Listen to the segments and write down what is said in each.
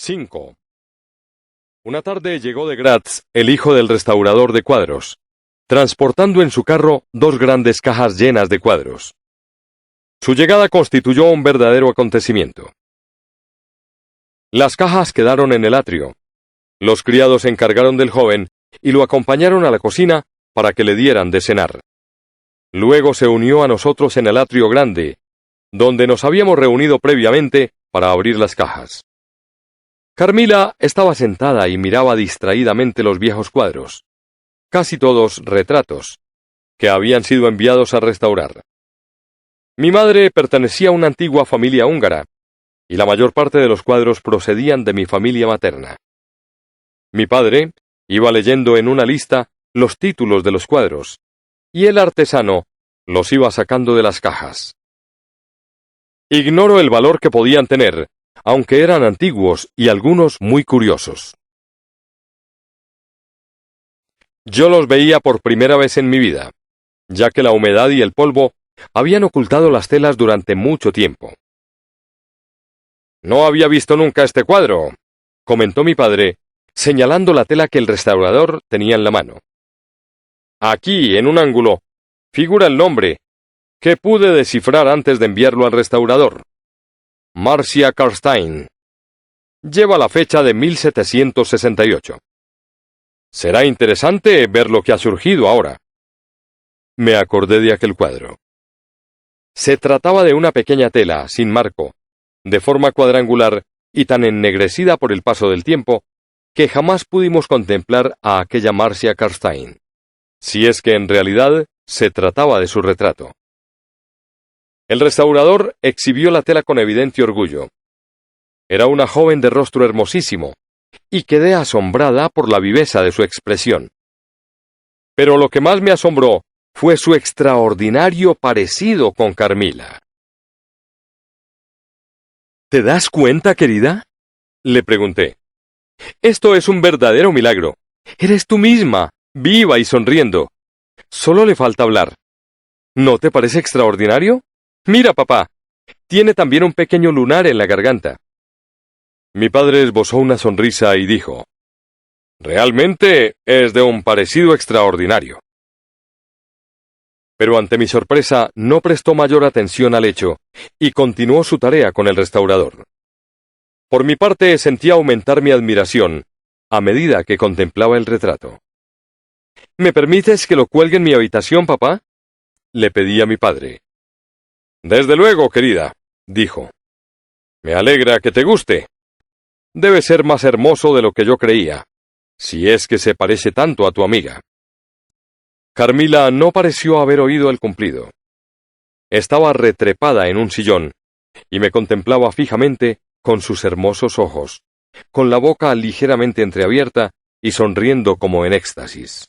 5. Una tarde llegó de Graz el hijo del restaurador de cuadros, transportando en su carro 2 grandes cajas llenas de cuadros. Su llegada constituyó un verdadero acontecimiento. Las cajas quedaron en el atrio. Los criados se encargaron del joven y lo acompañaron a la cocina para que le dieran de cenar. Luego se unió a nosotros en el atrio grande, donde nos habíamos reunido previamente para abrir las cajas. Carmila estaba sentada y miraba distraídamente los viejos cuadros, casi todos retratos, que habían sido enviados a restaurar. Mi madre pertenecía a una antigua familia húngara, y la mayor parte de los cuadros procedían de mi familia materna. Mi padre iba leyendo en una lista los títulos de los cuadros, y el artesano los iba sacando de las cajas. Ignoro el valor que podían tener, aunque eran antiguos y algunos muy curiosos. Yo los veía por primera vez en mi vida, ya que la humedad y el polvo habían ocultado las telas durante mucho tiempo. «No había visto nunca este cuadro», comentó mi padre, señalando la tela que el restaurador tenía en la mano. «Aquí, en un ángulo, figura el nombre, que pude descifrar antes de enviarlo al restaurador. Marcia Karstein. Lleva la fecha de 1768. Será interesante ver lo que ha surgido ahora». Me acordé de aquel cuadro. Se trataba de una pequeña tela, sin marco, de forma cuadrangular y tan ennegrecida por el paso del tiempo, que jamás pudimos contemplar a aquella Marcia Karstein, si es que en realidad se trataba de su retrato. El restaurador exhibió la tela con evidente orgullo. Era una joven de rostro hermosísimo, y quedé asombrada por la viveza de su expresión. Pero lo que más me asombró fue su extraordinario parecido con Carmila. «¿Te das cuenta, querida?», le pregunté. «Esto es un verdadero milagro. Eres tú misma, viva y sonriendo. Solo le falta hablar. ¿No te parece extraordinario? Mira, papá, tiene también un pequeño lunar en la garganta». Mi padre esbozó una sonrisa y dijo: «Realmente es de un parecido extraordinario». Pero ante mi sorpresa no prestó mayor atención al hecho, y continuó su tarea con el restaurador. Por mi parte sentía aumentar mi admiración, a medida que contemplaba el retrato. «¿Me permites que lo cuelgue en mi habitación, papá?», le pedí a mi padre. «Desde luego, querida», dijo. «Me alegra que te guste. Debe ser más hermoso de lo que yo creía, si es que se parece tanto a tu amiga». Carmila no pareció haber oído el cumplido. Estaba retrepada en un sillón, y me contemplaba fijamente con sus hermosos ojos, con la boca ligeramente entreabierta y sonriendo como en éxtasis.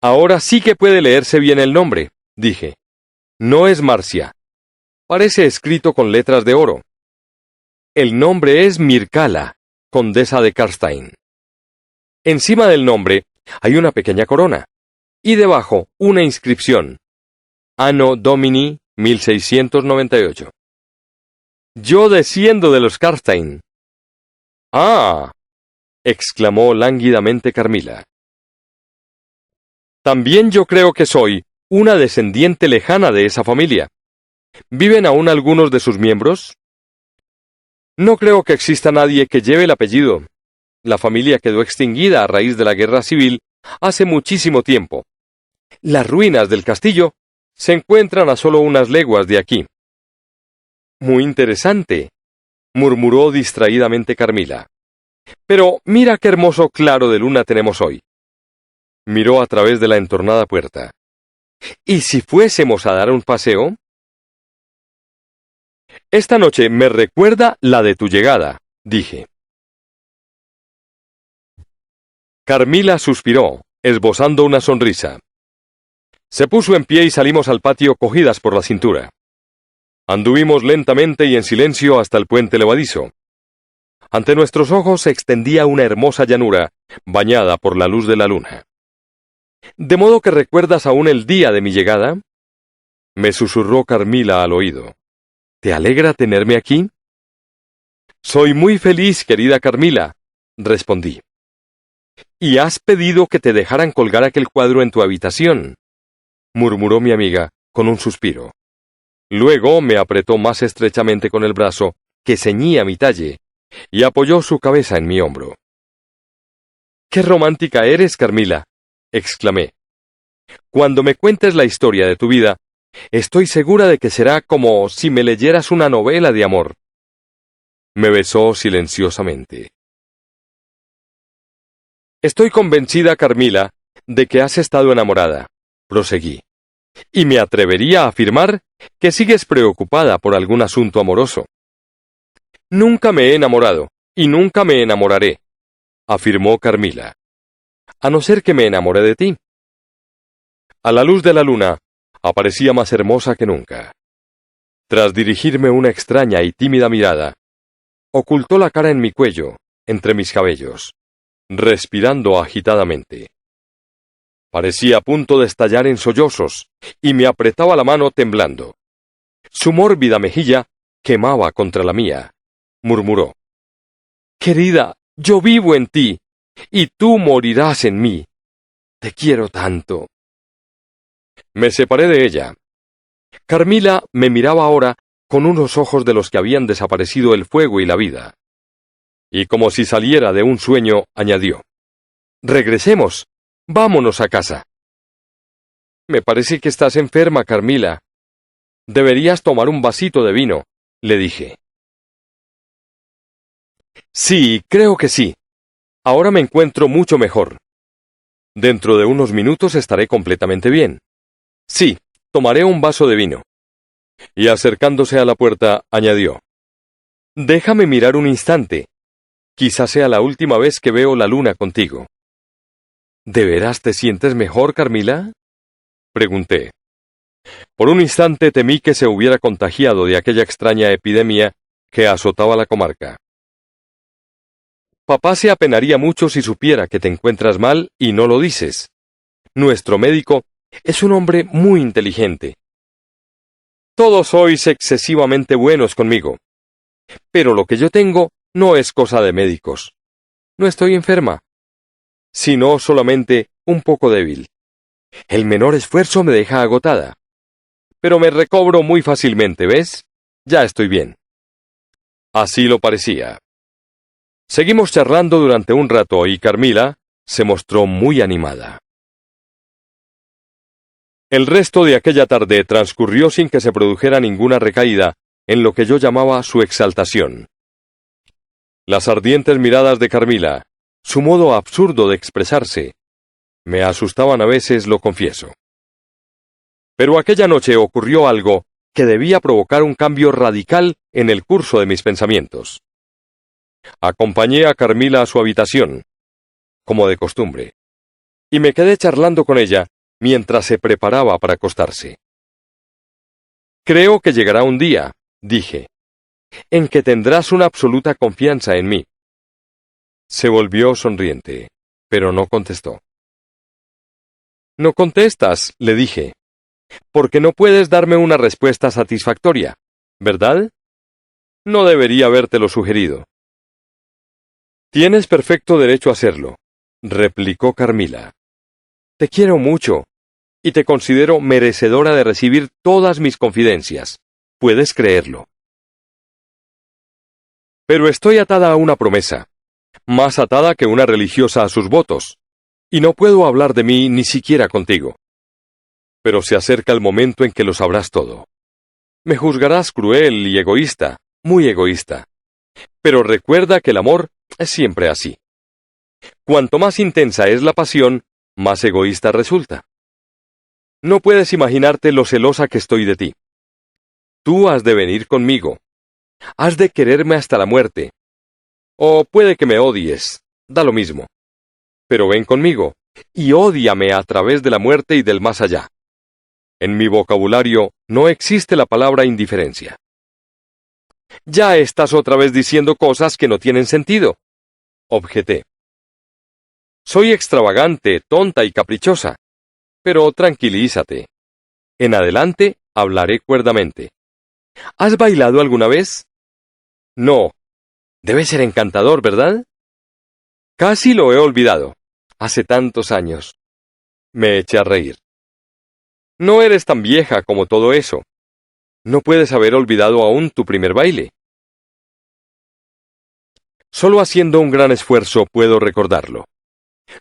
«Ahora sí que puede leerse bien el nombre», dije. «No es Marcia. Parece escrito con letras de oro. El nombre es Mircala, condesa de Karstein. Encima del nombre hay una pequeña corona, y debajo una inscripción: Anno Domini 1698. Yo desciendo de los Karstein». «¡Ah!», exclamó lánguidamente Carmila. «También yo creo que soy una descendiente lejana de esa familia. ¿Viven aún algunos de sus miembros?». «No creo que exista nadie que lleve el apellido. La familia quedó extinguida a raíz de la guerra civil hace muchísimo tiempo. Las ruinas del castillo se encuentran a solo unas leguas de aquí». «Muy interesante», murmuró distraídamente Carmila. «Pero mira qué hermoso claro de luna tenemos hoy». Miró a través de la entornada puerta. «¿Y si fuésemos a dar un paseo?». «Esta noche me recuerda la de tu llegada», dije. Carmila suspiró, esbozando una sonrisa. Se puso en pie y salimos al patio cogidas por la cintura. Anduvimos lentamente y en silencio hasta el puente levadizo. Ante nuestros ojos se extendía una hermosa llanura, bañada por la luz de la luna. «¿De modo que recuerdas aún el día de mi llegada?», me susurró Carmila al oído. «¿Te alegra tenerme aquí?». Soy muy feliz, querida Carmila, respondí. Y has pedido que te dejaran colgar aquel cuadro en tu habitación, murmuró mi amiga con un suspiro. Luego me apretó más estrechamente con el brazo que ceñía mi talle y apoyó su cabeza en mi hombro. ¡Qué romántica eres, Carmila!, exclamé. Cuando me cuentes la historia de tu vida, estoy segura de que será como si me leyeras una novela de amor. Me besó silenciosamente. Estoy convencida, Carmila, de que has estado enamorada, proseguí, y me atrevería a afirmar que sigues preocupada por algún asunto amoroso. Nunca me he enamorado, y nunca me enamoraré, afirmó Carmila, a no ser que me enamore de ti. A la luz de la luna, aparecía más hermosa que nunca. Tras dirigirme una extraña y tímida mirada, ocultó la cara en mi cuello, entre mis cabellos, respirando agitadamente. Parecía a punto de estallar en sollozos, y me apretaba la mano temblando. Su mórbida mejilla quemaba contra la mía. Murmuró: «Querida, yo vivo en ti, y tú morirás en mí. Te quiero tanto». Me separé de ella. Carmila me miraba ahora con unos ojos de los que habían desaparecido el fuego y la vida. Y como si saliera de un sueño, añadió: «Regresemos. Vámonos a casa». «Me parece que estás enferma, Carmila. Deberías tomar un vasito de vino», le dije. «Sí, creo que sí. Ahora me encuentro mucho mejor. Dentro de unos minutos estaré completamente bien. Sí, tomaré un vaso de vino». Y acercándose a la puerta, añadió: «Déjame mirar un instante. Quizás sea la última vez que veo la luna contigo». «¿De veras te sientes mejor, Carmila?», pregunté. Por un instante temí que se hubiera contagiado de aquella extraña epidemia que azotaba la comarca. «Papá se apenaría mucho si supiera que te encuentras mal y no lo dices. Nuestro médico es un hombre muy inteligente. Todos sois excesivamente buenos conmigo. Pero lo que yo tengo no es cosa de médicos. No estoy enferma, sino solamente un poco débil. El menor esfuerzo me deja agotada. Pero me recobro muy fácilmente, ¿ves? Ya estoy bien». Así lo parecía. Seguimos charlando durante un rato y Carmila se mostró muy animada. El resto de aquella tarde transcurrió sin que se produjera ninguna recaída en lo que yo llamaba su exaltación. Las ardientes miradas de Carmila, su modo absurdo de expresarse, me asustaban a veces, lo confieso. Pero aquella noche ocurrió algo que debía provocar un cambio radical en el curso de mis pensamientos. Acompañé a Carmila a su habitación, como de costumbre, y me quedé charlando con ella mientras se preparaba para acostarse. «Creo que llegará un día», dije, «en que tendrás una absoluta confianza en mí». Se volvió sonriente, pero no contestó. «No contestas», le dije, «porque no puedes darme una respuesta satisfactoria, ¿verdad? No debería habértelo sugerido». «Tienes perfecto derecho a hacerlo», replicó Carmila. «Te quiero mucho, y te considero merecedora de recibir todas mis confidencias. Puedes creerlo. Pero estoy atada a una promesa, más atada que una religiosa a sus votos, y no puedo hablar de mí ni siquiera contigo. Pero se acerca el momento en que lo sabrás todo. Me juzgarás cruel y egoísta, muy egoísta. Pero recuerda que el amor es siempre así. Cuanto más intensa es la pasión, más egoísta resulta. No puedes imaginarte lo celosa que estoy de ti. Tú has de venir conmigo. Has de quererme hasta la muerte. O puede que me odies, da lo mismo. Pero ven conmigo, y ódiame a través de la muerte y del más allá. En mi vocabulario no existe la palabra indiferencia». «Ya estás otra vez diciendo cosas que no tienen sentido», objeté. «Soy extravagante, tonta y caprichosa. Pero tranquilízate. En adelante hablaré cuerdamente. ¿Has bailado alguna vez?» «No. Debe ser encantador, ¿verdad? Casi lo he olvidado. Hace tantos años. Me eché a reír. No eres tan vieja como todo eso. No puedes haber olvidado aún tu primer baile. Solo haciendo un gran esfuerzo puedo recordarlo.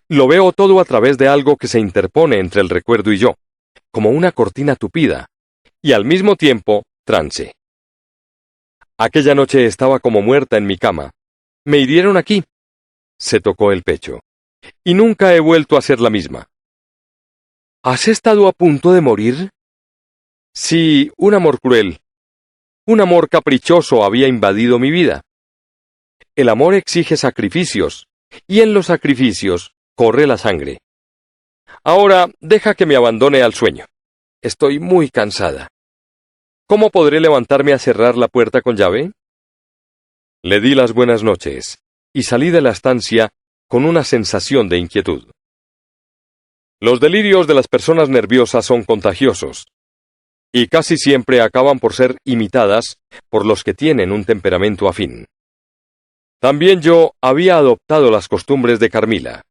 Lo veo todo a través de algo que se interpone entre el recuerdo y yo, como una cortina tupida, y al mismo tiempo, trance. Aquella noche estaba como muerta en mi cama. Me hirieron aquí. Se tocó el pecho. Y nunca he vuelto a ser la misma. ¿Has estado a punto de morir? Sí, un amor cruel. Un amor caprichoso había invadido mi vida. El amor exige sacrificios, y en los sacrificios corre la sangre. Ahora deja que me abandone al sueño. Estoy muy cansada. ¿Cómo podré levantarme a cerrar la puerta con llave? Le di las buenas noches, y salí de la estancia con una sensación de inquietud. Los delirios de las personas nerviosas son contagiosos, y casi siempre acaban por ser imitadas por los que tienen un temperamento afín. También yo había adoptado las costumbres de Carmila.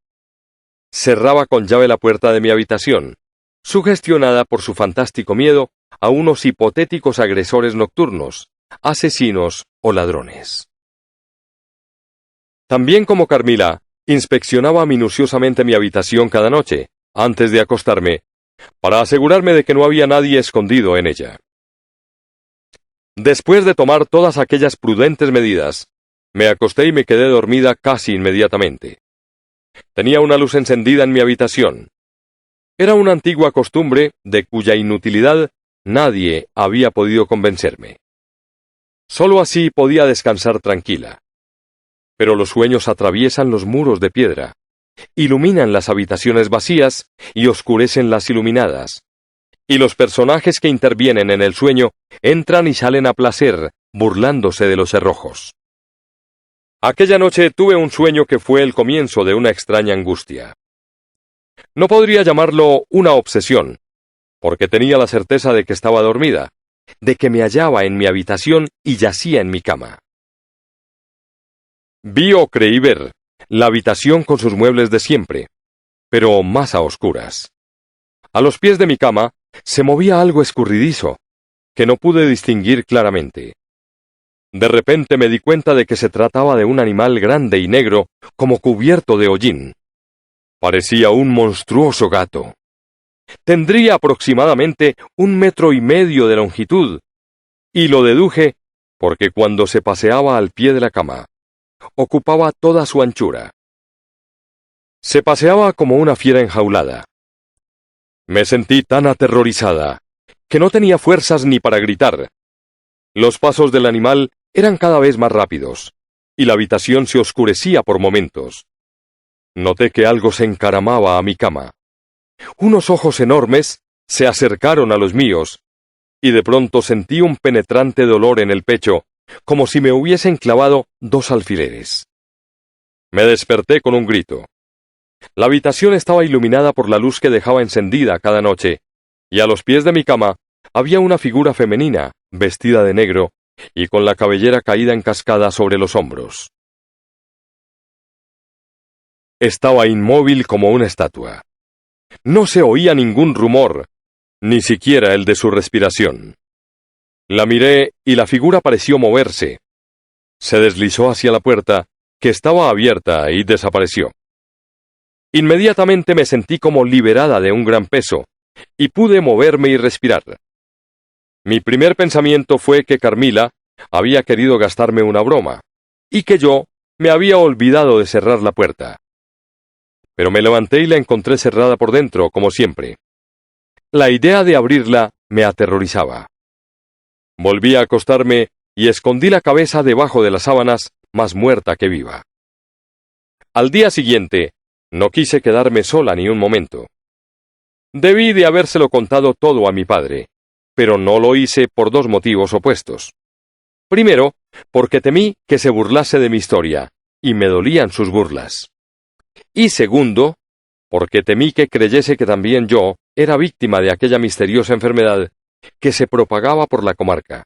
Cerraba con llave la puerta de mi habitación, sugestionada por su fantástico miedo a unos hipotéticos agresores nocturnos, asesinos o ladrones. También como Carmila, inspeccionaba minuciosamente mi habitación cada noche, antes de acostarme, para asegurarme de que no había nadie escondido en ella. Después de tomar todas aquellas prudentes medidas, me acosté y me quedé dormida casi inmediatamente. Tenía una luz encendida en mi habitación. Era una antigua costumbre de cuya inutilidad nadie había podido convencerme. Solo así podía descansar tranquila. Pero los sueños atraviesan los muros de piedra, iluminan las habitaciones vacías y oscurecen las iluminadas. Y los personajes que intervienen en el sueño entran y salen a placer, burlándose de los cerrojos. Aquella noche tuve un sueño que fue el comienzo de una extraña angustia. No podría llamarlo una obsesión, porque tenía la certeza de que estaba dormida, de que me hallaba en mi habitación y yacía en mi cama. Vi o creí ver la habitación con sus muebles de siempre, pero más a oscuras. A los pies de mi cama se movía algo escurridizo, que no pude distinguir claramente. De repente me di cuenta de que se trataba de un animal grande y negro, como cubierto de hollín. Parecía un monstruoso gato. Tendría aproximadamente 1,5 metros de longitud, y lo deduje porque cuando se paseaba al pie de la cama, ocupaba toda su anchura. Se paseaba como una fiera enjaulada. Me sentí tan aterrorizada que no tenía fuerzas ni para gritar. Los pasos del animal eran cada vez más rápidos, y la habitación se oscurecía por momentos. Noté que algo se encaramaba a mi cama. Unos ojos enormes se acercaron a los míos, y de pronto sentí un penetrante dolor en el pecho, como si me hubiesen clavado 2 alfileres. Me desperté con un grito. La habitación estaba iluminada por la luz que dejaba encendida cada noche, y a los pies de mi cama había una figura femenina, vestida de negro, y con la cabellera caída en cascada sobre los hombros. Estaba inmóvil como una estatua. No se oía ningún rumor, ni siquiera el de su respiración. La miré y la figura pareció moverse. Se deslizó hacia la puerta, que estaba abierta, y desapareció. Inmediatamente me sentí como liberada de un gran peso, y pude moverme y respirar. Mi primer pensamiento fue que Carmila había querido gastarme una broma, y que yo me había olvidado de cerrar la puerta. Pero me levanté y la encontré cerrada por dentro, como siempre. La idea de abrirla me aterrorizaba. Volví a acostarme y escondí la cabeza debajo de las sábanas, más muerta que viva. Al día siguiente, no quise quedarme sola ni un momento. Debí de habérselo contado todo a mi padre, pero no lo hice por 2 motivos opuestos. Primero, porque temí que se burlase de mi historia, y me dolían sus burlas. Y segundo, porque temí que creyese que también yo era víctima de aquella misteriosa enfermedad que se propagaba por la comarca.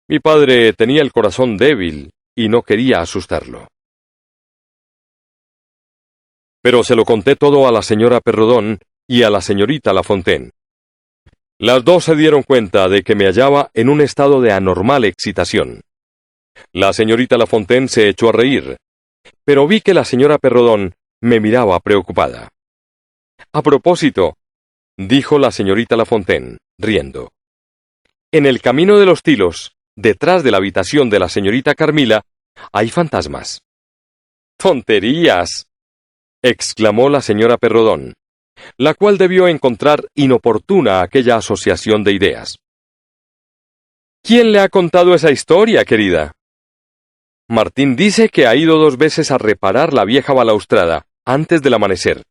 Mi padre tenía el corazón débil y no quería asustarlo. Pero se lo conté todo a la señora Perrodón y a la señorita Lafontaine. Las dos se dieron cuenta de que me hallaba en un estado de anormal excitación. La señorita Lafontaine se echó a reír, pero vi que la señora Perrodón me miraba preocupada. A propósito, dijo la señorita Lafontaine, riendo. En el camino de los Tilos, detrás de la habitación de la señorita Carmila, hay fantasmas. ¡Tonterías!, exclamó la señora Perrodón, la cual debió encontrar inoportuna aquella asociación de ideas. ¿Quién le ha contado esa historia, querida? Martín dice que ha ido 2 veces a reparar la vieja balaustrada antes del amanecer,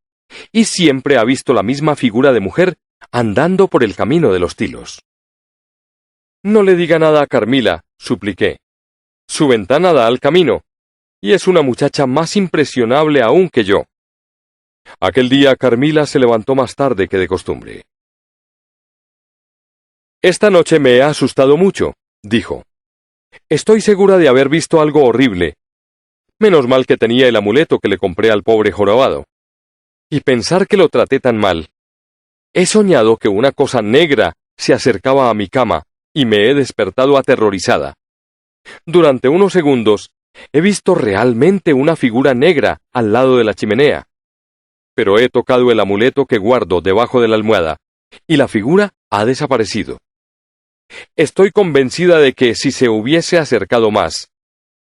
y siempre ha visto la misma figura de mujer andando por el camino de los Tilos. No le diga nada a Carmila, supliqué. Su ventana da al camino, y es una muchacha más impresionable aún que yo. Aquel día Carmila se levantó más tarde que de costumbre. Esta noche me he asustado mucho, dijo. Estoy segura de haber visto algo horrible. Menos mal que tenía el amuleto que le compré al pobre jorobado. Y pensar que lo traté tan mal. He soñado que una cosa negra se acercaba a mi cama y me he despertado aterrorizada. Durante unos segundos he visto realmente una figura negra al lado de la chimenea. Pero he tocado el amuleto que guardo debajo de la almohada, y la figura ha desaparecido. Estoy convencida de que si se hubiese acercado más,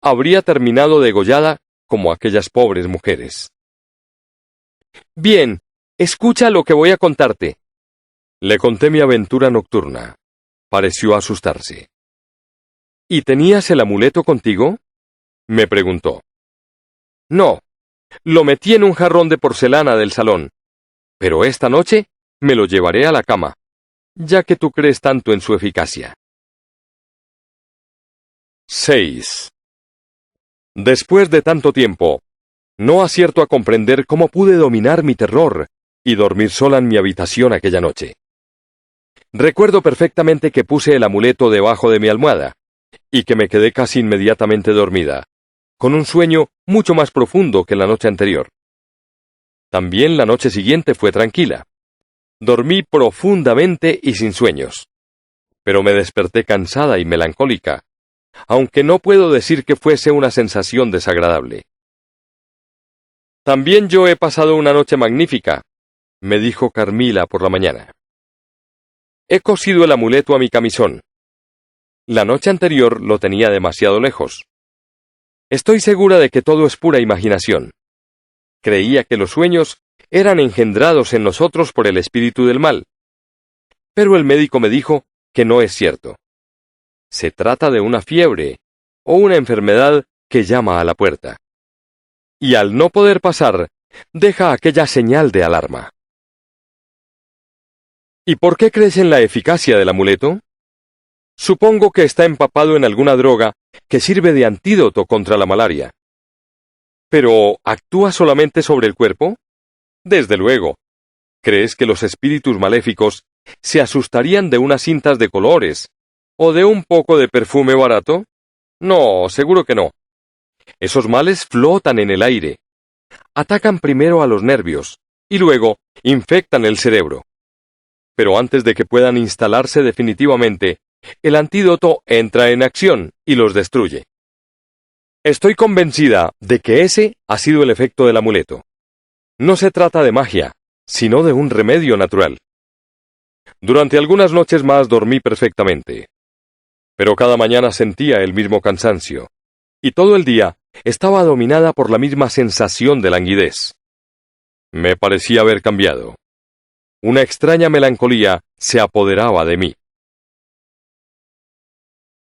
habría terminado degollada como aquellas pobres mujeres. Bien, escucha lo que voy a contarte. Le conté mi aventura nocturna. Pareció asustarse. ¿Y tenías el amuleto contigo?, me preguntó. No. Lo metí en un jarrón de porcelana del salón, pero esta noche me lo llevaré a la cama, ya que tú crees tanto en su eficacia. 6. Después de tanto tiempo, no acierto a comprender cómo pude dominar mi terror y dormir sola en mi habitación aquella noche. Recuerdo perfectamente que puse el amuleto debajo de mi almohada, y que me quedé casi inmediatamente dormida, con un sueño mucho más profundo que la noche anterior. También la noche siguiente fue tranquila. Dormí profundamente y sin sueños. Pero me desperté cansada y melancólica, aunque no puedo decir que fuese una sensación desagradable. También yo he pasado una noche magnífica, me dijo Carmila por la mañana. He cosido el amuleto a mi camisón. La noche anterior lo tenía demasiado lejos. Estoy segura de que todo es pura imaginación. Creía que los sueños eran engendrados en nosotros por el espíritu del mal. Pero el médico me dijo que no es cierto. Se trata de una fiebre o una enfermedad que llama a la puerta. Y al no poder pasar, deja aquella señal de alarma. ¿Y por qué crees en la eficacia del amuleto? Supongo que está empapado en alguna droga que sirve de antídoto contra la malaria. ¿Pero actúa solamente sobre el cuerpo? Desde luego. ¿Crees que los espíritus maléficos se asustarían de unas cintas de colores o de un poco de perfume barato? No, seguro que no. Esos males flotan en el aire. Atacan primero a los nervios y luego infectan el cerebro. Pero antes de que puedan instalarse definitivamente, el antídoto entra en acción y los destruye. Estoy convencida de que ese ha sido el efecto del amuleto. No se trata de magia, sino de un remedio natural. Durante algunas noches más dormí perfectamente. Pero cada mañana sentía el mismo cansancio, y todo el día estaba dominada por la misma sensación de languidez. Me parecía haber cambiado. Una extraña melancolía se apoderaba de mí.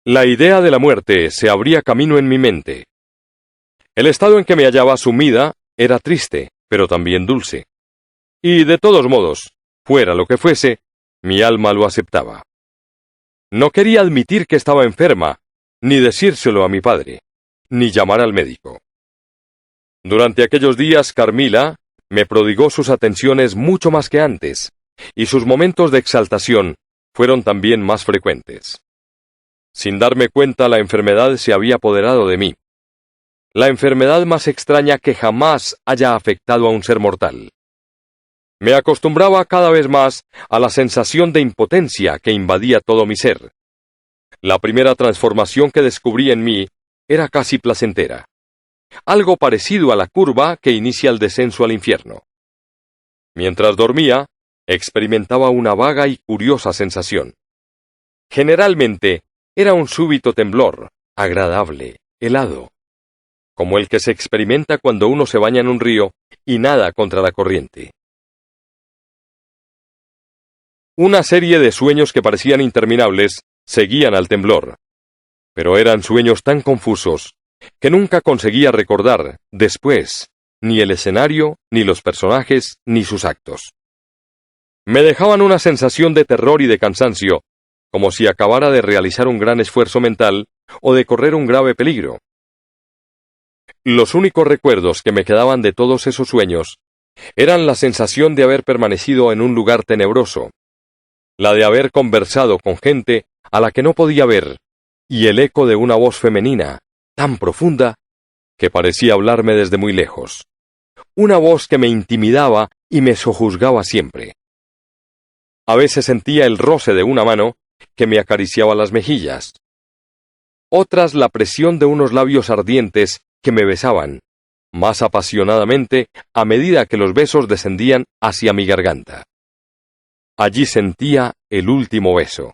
La idea de la muerte se abría camino en mi mente. El estado en que me hallaba sumida era triste, pero también dulce. Y de todos modos, fuera lo que fuese, mi alma lo aceptaba. No quería admitir que estaba enferma, ni decírselo a mi padre, ni llamar al médico. Durante aquellos días, Carmila me prodigó sus atenciones mucho más que antes, y sus momentos de exaltación fueron también más frecuentes. Sin darme cuenta, la enfermedad se había apoderado de mí, la enfermedad más extraña que jamás haya afectado a un ser mortal. Me acostumbraba cada vez más a la sensación de impotencia que invadía todo mi ser. La primera transformación que descubrí en mí era casi placentera, algo parecido a la curva que inicia el descenso al infierno. Mientras dormía, experimentaba una vaga y curiosa sensación. Generalmente, era un súbito temblor, agradable, helado, como el que se experimenta cuando uno se baña en un río y nada contra la corriente. Una serie de sueños que parecían interminables seguían al temblor, pero eran sueños tan confusos que nunca conseguía recordar, después, ni el escenario, ni los personajes, ni sus actos. Me dejaban una sensación de terror y de cansancio, como si acabara de realizar un gran esfuerzo mental o de correr un grave peligro. Los únicos recuerdos que me quedaban de todos esos sueños eran la sensación de haber permanecido en un lugar tenebroso, la de haber conversado con gente a la que no podía ver, y el eco de una voz femenina, tan profunda, que parecía hablarme desde muy lejos. Una voz que me intimidaba y me sojuzgaba siempre. A veces sentía el roce de una mano que me acariciaba las mejillas. Otras la presión de unos labios ardientes que me besaban, más apasionadamente a medida que los besos descendían hacia mi garganta. Allí sentía el último beso.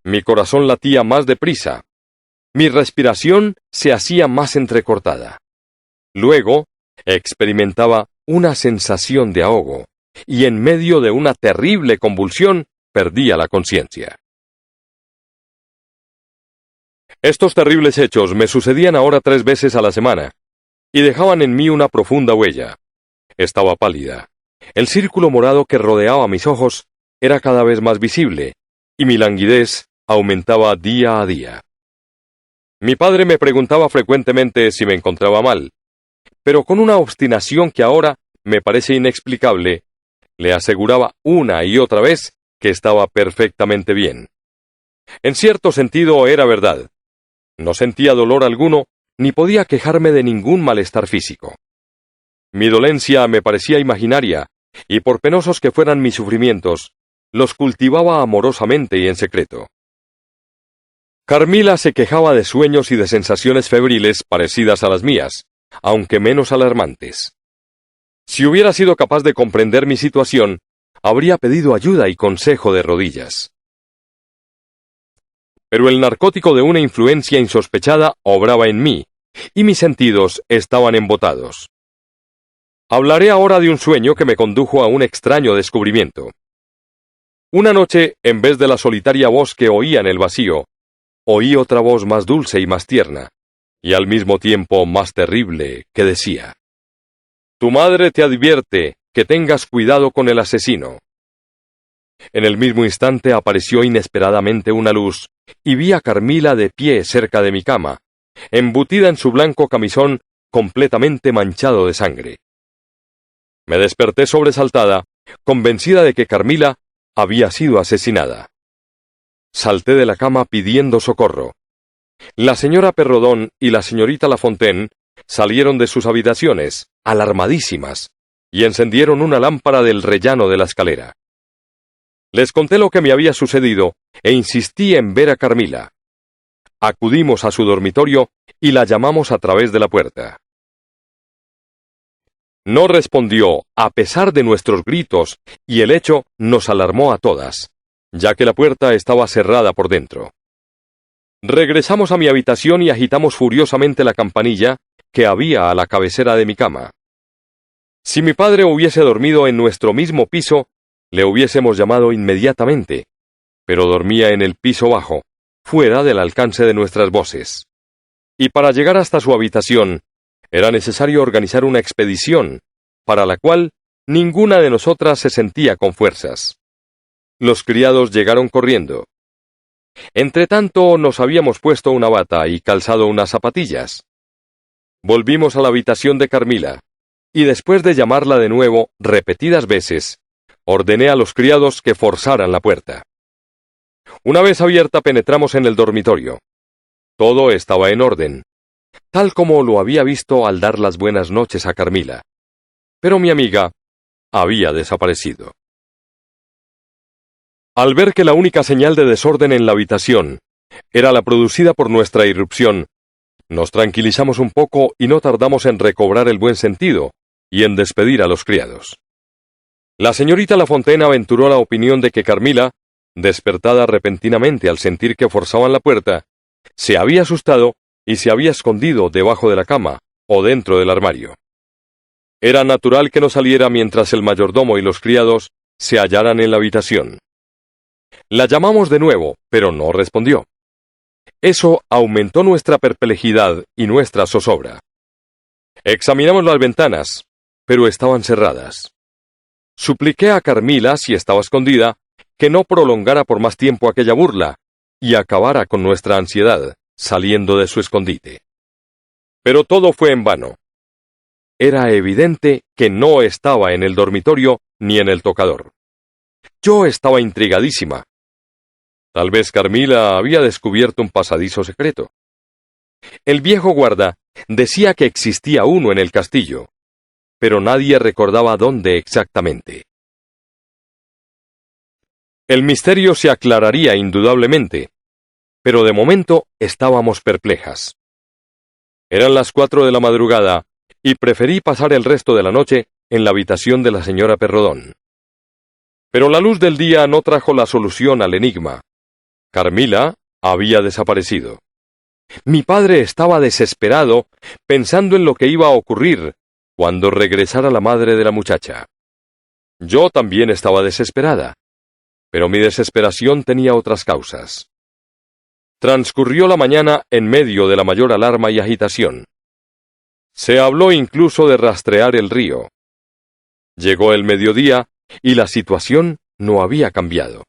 Mi corazón latía más deprisa. Mi respiración se hacía más entrecortada. Luego, experimentaba una sensación de ahogo, y en medio de una terrible convulsión, perdía la conciencia. Estos terribles hechos me sucedían ahora 3 veces a la semana, y dejaban en mí una profunda huella. Estaba pálida. El círculo morado que rodeaba mis ojos era cada vez más visible, y mi languidez aumentaba día a día. Mi padre me preguntaba frecuentemente si me encontraba mal, pero con una obstinación que ahora me parece inexplicable, le aseguraba una y otra vez que estaba perfectamente bien. En cierto sentido era verdad. No sentía dolor alguno, ni podía quejarme de ningún malestar físico. Mi dolencia me parecía imaginaria, y por penosos que fueran mis sufrimientos, los cultivaba amorosamente y en secreto. Carmila se quejaba de sueños y de sensaciones febriles parecidas a las mías, aunque menos alarmantes. Si hubiera sido capaz de comprender mi situación, habría pedido ayuda y consejo de rodillas. Pero el narcótico de una influencia insospechada obraba en mí, y mis sentidos estaban embotados. Hablaré ahora de un sueño que me condujo a un extraño descubrimiento. Una noche, en vez de la solitaria voz que oía en el vacío, oí otra voz más dulce y más tierna, y al mismo tiempo más terrible, que decía: «Tu madre te advierte que tengas cuidado con el asesino». En el mismo instante apareció inesperadamente una luz, y vi a Carmila de pie cerca de mi cama, embutida en su blanco camisón completamente manchado de sangre. Me desperté sobresaltada, convencida de que Carmila había sido asesinada. Salté de la cama pidiendo socorro. La señora Perrodón y la señorita Lafontaine salieron de sus habitaciones, alarmadísimas, y encendieron una lámpara del rellano de la escalera. Les conté lo que me había sucedido e insistí en ver a Carmila. Acudimos a su dormitorio y la llamamos a través de la puerta. No respondió, a pesar de nuestros gritos, y el hecho nos alarmó a todas, ya que la puerta estaba cerrada por dentro. Regresamos a mi habitación y agitamos furiosamente la campanilla que había a la cabecera de mi cama. Si mi padre hubiese dormido en nuestro mismo piso, le hubiésemos llamado inmediatamente, pero dormía en el piso bajo, fuera del alcance de nuestras voces. Y para llegar hasta su habitación, era necesario organizar una expedición, para la cual ninguna de nosotras se sentía con fuerzas. Los criados llegaron corriendo. Entretanto nos habíamos puesto una bata y calzado unas zapatillas. Volvimos a la habitación de Carmila, y después de llamarla de nuevo repetidas veces, ordené a los criados que forzaran la puerta. Una vez abierta penetramos en el dormitorio. Todo estaba en orden. tal como lo había visto al dar las buenas noches a Carmila. Pero mi amiga había desaparecido. Al ver que la única señal de desorden en la habitación era la producida por nuestra irrupción, nos tranquilizamos un poco y no tardamos en recobrar el buen sentido y en despedir a los criados. La señorita Lafontaine aventuró la opinión de que Carmila, despertada repentinamente al sentir que forzaban la puerta, se había asustado y se había escondido debajo de la cama o dentro del armario. Era natural que no saliera mientras el mayordomo y los criados se hallaran en la habitación. La llamamos de nuevo, pero no respondió. Eso aumentó nuestra perplejidad y nuestra zozobra. Examinamos las ventanas, pero estaban cerradas. Supliqué a Carmila, si estaba escondida, que no prolongara por más tiempo aquella burla y acabara con nuestra ansiedad, saliendo de su escondite. Pero todo fue en vano. Era evidente que no estaba en el dormitorio ni en el tocador. Yo estaba intrigadísima. Tal vez Carmila había descubierto un pasadizo secreto. El viejo guarda decía que existía uno en el castillo, pero nadie recordaba dónde exactamente. El misterio se aclararía indudablemente, pero de momento estábamos perplejas. Eran las 4 de la madrugada y preferí pasar el resto de la noche en la habitación de la señora Perrodón. Pero la luz del día no trajo la solución al enigma. Carmila había desaparecido. Mi padre estaba desesperado, pensando en lo que iba a ocurrir cuando regresara la madre de la muchacha. Yo también estaba desesperada, pero mi desesperación tenía otras causas. Transcurrió la mañana en medio de la mayor alarma y agitación. Se habló incluso de rastrear el río. Llegó el mediodía y la situación no había cambiado.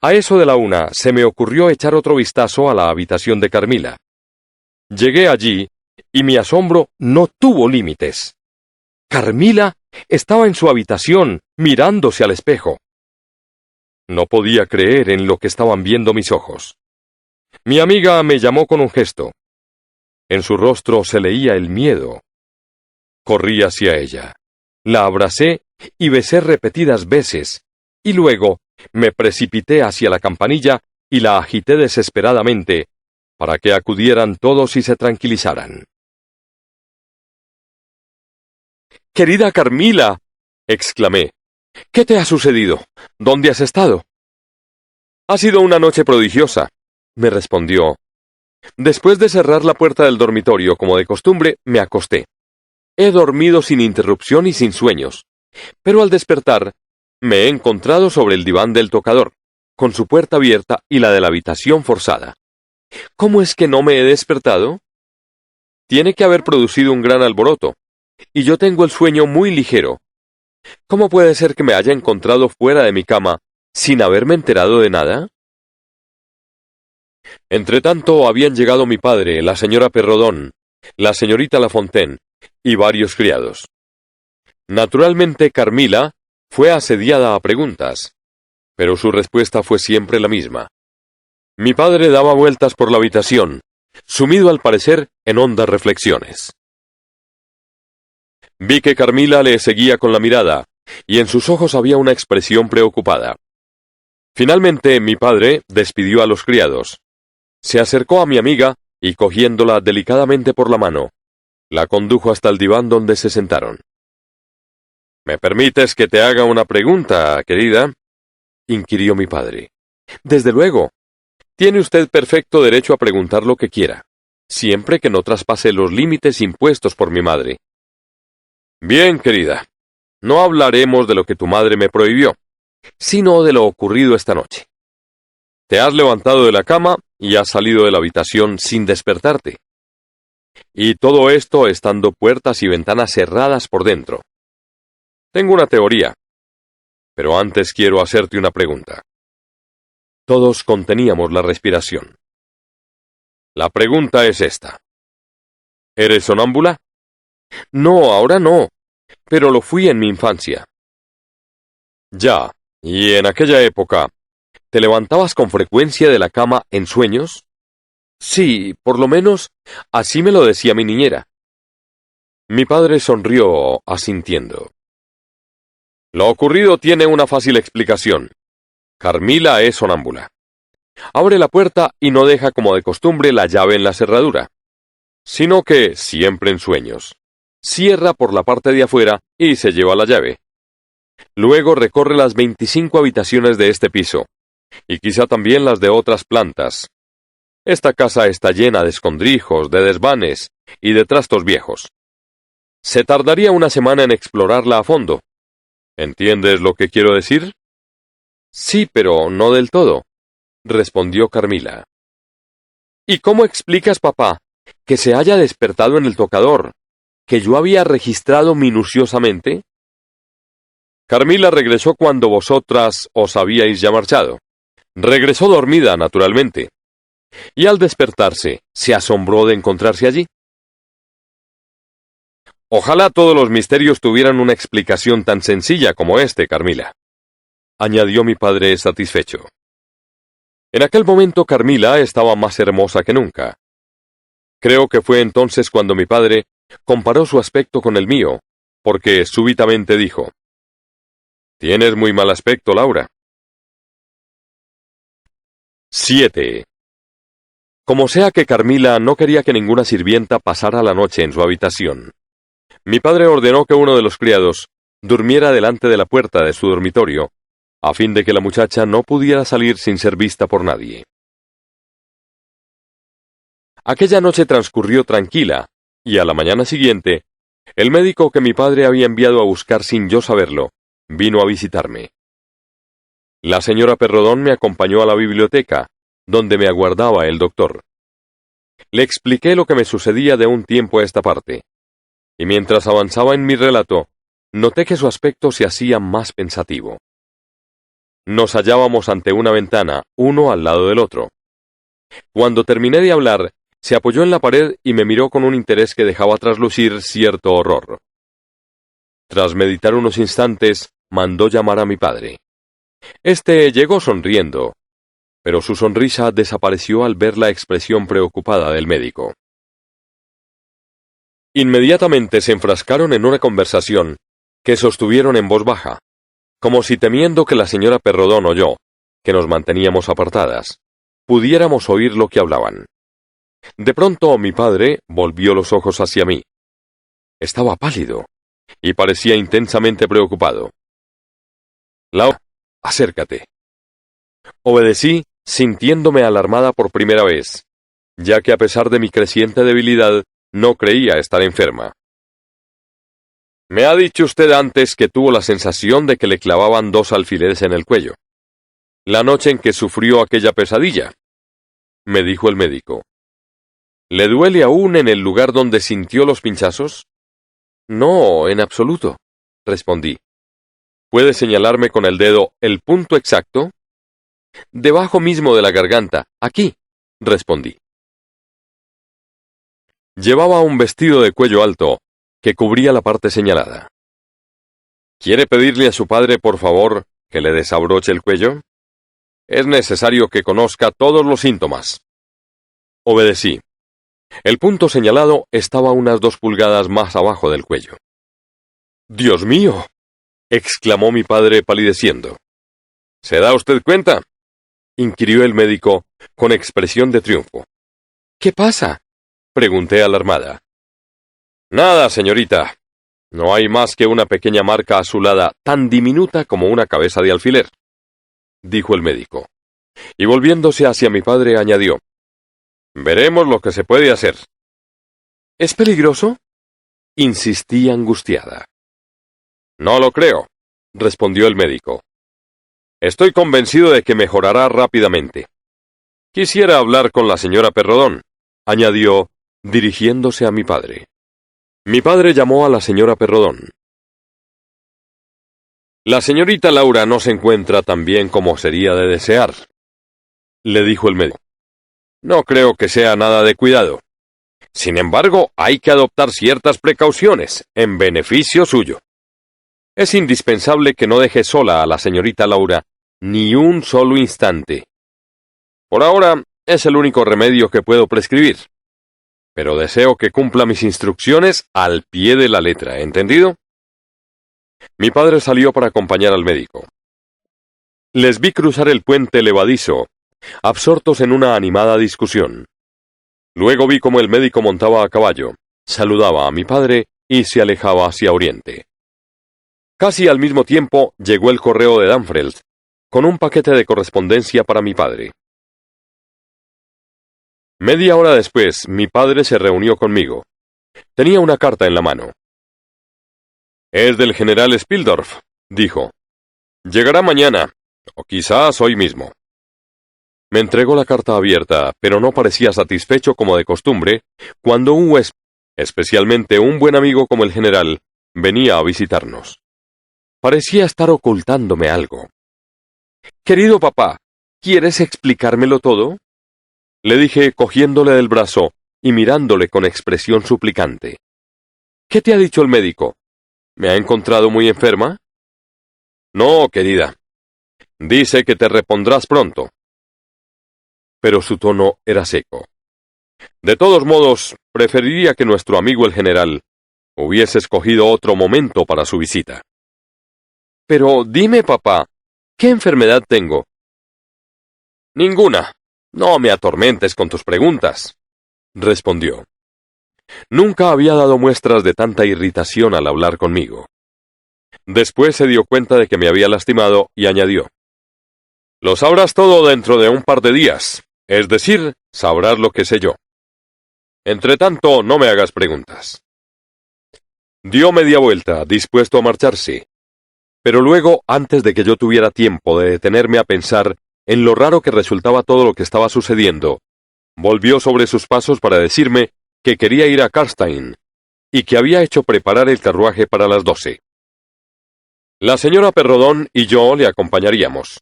A eso de la 1 se me ocurrió echar otro vistazo a la habitación de Carmila. Llegué allí y mi asombro no tuvo límites. Carmila estaba en su habitación, mirándose al espejo. No podía creer en lo que estaban viendo mis ojos. Mi amiga me llamó con un gesto. En su rostro se leía el miedo. Corrí hacia ella. La abracé y besé repetidas veces, y luego me precipité hacia la campanilla y la agité desesperadamente, para que acudieran todos y se tranquilizaran. «Querida Carmila», exclamé, «¿qué te ha sucedido? ¿Dónde has estado?» «Ha sido una noche prodigiosa», me respondió. «Después de cerrar la puerta del dormitorio, como de costumbre, me acosté. He dormido sin interrupción y sin sueños, pero al despertar, me he encontrado sobre el diván del tocador, con su puerta abierta y la de la habitación forzada. ¿Cómo es que no me he despertado? Tiene que haber producido un gran alboroto, y yo tengo el sueño muy ligero. ¿Cómo puede ser que me haya encontrado fuera de mi cama, sin haberme enterado de nada?» Entretanto habían llegado mi padre, la señora Perrodón, la señorita Lafontaine y varios criados. Naturalmente Carmila fue asediada a preguntas, pero su respuesta fue siempre la misma. Mi padre daba vueltas por la habitación, sumido al parecer en hondas reflexiones. Vi que Carmila le seguía con la mirada, y en sus ojos había una expresión preocupada. Finalmente mi padre despidió a los criados. Se acercó a mi amiga y, cogiéndola delicadamente por la mano, la condujo hasta el diván donde se sentaron. «¿Me permites que te haga una pregunta, querida?», inquirió mi padre. «Desde luego. Tiene usted perfecto derecho a preguntar lo que quiera, siempre que no traspase los límites impuestos por mi madre». «Bien, querida. No hablaremos de lo que tu madre me prohibió, sino de lo ocurrido esta noche. Te has levantado de la cama y has salido de la habitación sin despertarte. Y todo esto estando puertas y ventanas cerradas por dentro. Tengo una teoría, pero antes quiero hacerte una pregunta». Todos conteníamos la respiración. «La pregunta es esta. ¿Eres sonámbula?» «No, ahora no, pero lo fui en mi infancia». «Ya, y en aquella época, ¿te levantabas con frecuencia de la cama en sueños?» Sí, por lo menos así me lo decía mi niñera. Mi padre sonrió, asintiendo. Lo ocurrido tiene una fácil explicación. Carmila es sonámbula. Abre la puerta y no deja como de costumbre la llave en la cerradura, sino que, siempre en sueños, cierra por la parte de afuera y se lleva la llave. Luego recorre las 25 habitaciones de este piso, y quizá también las de otras plantas. Esta casa está llena de escondrijos, de desvanes y de trastos viejos. Se tardaría una semana en explorarla a fondo. ¿Entiendes lo que quiero decir? Sí, pero no del todo, respondió Carmila. ¿Y cómo explicas, papá, que se haya despertado en el tocador, que yo había registrado minuciosamente? Carmila regresó cuando vosotras os habíais ya marchado. Regresó dormida, naturalmente. Y al despertarse, se asombró de encontrarse allí. Ojalá todos los misterios tuvieran una explicación tan sencilla como este, Carmila, añadió mi padre satisfecho. En aquel momento Carmila estaba más hermosa que nunca. Creo que fue entonces cuando mi padre comparó su aspecto con el mío, porque súbitamente dijo: «Tienes muy mal aspecto, Laura». 7. Como sea que Carmila no quería que ninguna sirvienta pasara la noche en su habitación, mi padre ordenó que uno de los criados durmiera delante de la puerta de su dormitorio, a fin de que la muchacha no pudiera salir sin ser vista por nadie. Aquella noche transcurrió tranquila, y a la mañana siguiente, el médico que mi padre había enviado a buscar sin yo saberlo, vino a visitarme. La señora Perrodón me acompañó a la biblioteca, donde me aguardaba el doctor. Le expliqué lo que me sucedía de un tiempo a esta parte, y mientras avanzaba en mi relato, noté que su aspecto se hacía más pensativo. Nos hallábamos ante una ventana, uno al lado del otro. Cuando terminé de hablar, se apoyó en la pared y me miró con un interés que dejaba traslucir cierto horror. Tras meditar unos instantes, mandó llamar a mi padre. Este llegó sonriendo, pero su sonrisa desapareció al ver la expresión preocupada del médico. Inmediatamente se enfrascaron en una conversación que sostuvieron en voz baja, como si temiendo que la señora Perrodón o yo, que nos manteníamos apartadas, pudiéramos oír lo que hablaban. De pronto mi padre volvió los ojos hacia mí. Estaba pálido y parecía intensamente preocupado. «Laura, acércate». Obedecí, sintiéndome alarmada por primera vez, ya que a pesar de mi creciente debilidad, no creía estar enferma. «Me ha dicho usted antes que tuvo la sensación de que le clavaban 2 alfileres en el cuello. La noche en que sufrió aquella pesadilla», me dijo el médico. «¿Le duele aún en el lugar donde sintió los pinchazos?» «No, en absoluto», respondí. «¿Puede señalarme con el dedo el punto exacto?» «Debajo mismo de la garganta, aquí», respondí. Llevaba un vestido de cuello alto, que cubría la parte señalada. «¿Quiere pedirle a su padre, por favor, que le desabroche el cuello? Es necesario que conozca todos los síntomas». Obedecí. El punto señalado estaba unas 2 pulgadas más abajo del cuello. «¡Dios mío!», exclamó mi padre palideciendo. «¿Se da usted cuenta?», inquirió el médico con expresión de triunfo. «¿Qué pasa?», pregunté alarmada. «Nada, señorita. No hay más que una pequeña marca azulada tan diminuta como una cabeza de alfiler», dijo el médico. Y volviéndose hacia mi padre añadió: «Veremos lo que se puede hacer». «¿Es peligroso?», insistí angustiada. «No lo creo», respondió el médico. «Estoy convencido de que mejorará rápidamente. Quisiera hablar con la señora Perrodón», añadió, dirigiéndose a mi padre. Mi padre llamó a la señora Perrodón. «La señorita Laura no se encuentra tan bien como sería de desear», le dijo el médico. «No creo que sea nada de cuidado. Sin embargo, hay que adoptar ciertas precauciones en beneficio suyo. Es indispensable que no deje sola a la señorita Laura ni un solo instante. Por ahora, Es el único remedio que puedo prescribir. Pero deseo que cumpla mis instrucciones al pie de la letra, ¿entendido? Mi padre salió para acompañar al médico. Les vi cruzar el puente levadizo, absortos en una animada discusión. Luego vi cómo el médico montaba a caballo, saludaba a mi padre y se alejaba hacia oriente. Casi al mismo tiempo llegó el correo de Danfeld, con un paquete de correspondencia para mi padre. Media hora después, mi padre se reunió conmigo. Tenía una carta en la mano. «Es del general Spildorf», dijo. «Llegará mañana, o quizás hoy mismo». Me entregó la carta abierta, pero no parecía satisfecho como de costumbre, cuando un huésped, especialmente un buen amigo como el general, venía a visitarnos. Parecía estar ocultándome algo. «Querido papá, ¿quieres explicármelo todo?», le dije cogiéndole del brazo y mirándole con expresión suplicante. «¿Qué te ha dicho el médico? ¿Me ha encontrado muy enferma?» «No, querida. Dice que te repondrás pronto». Pero su tono era seco. «De todos modos, preferiría que nuestro amigo el general hubiese escogido otro momento para su visita». «Pero dime, papá, ¿qué enfermedad tengo?» «Ninguna. No me atormentes con tus preguntas», respondió. Nunca había dado muestras de tanta irritación al hablar conmigo. Después se dio cuenta de que me había lastimado y añadió: «Lo sabrás todo dentro de un par de días, es decir, sabrás lo que sé yo. Entretanto, no me hagas preguntas». Dio media vuelta, dispuesto a marcharse. Pero luego, antes de que yo tuviera tiempo de detenerme a pensar en lo raro que resultaba todo lo que estaba sucediendo, volvió sobre sus pasos para decirme que quería ir a Karlstein y que había hecho preparar el carruaje para las 12. La señora Perrodón y yo le acompañaríamos.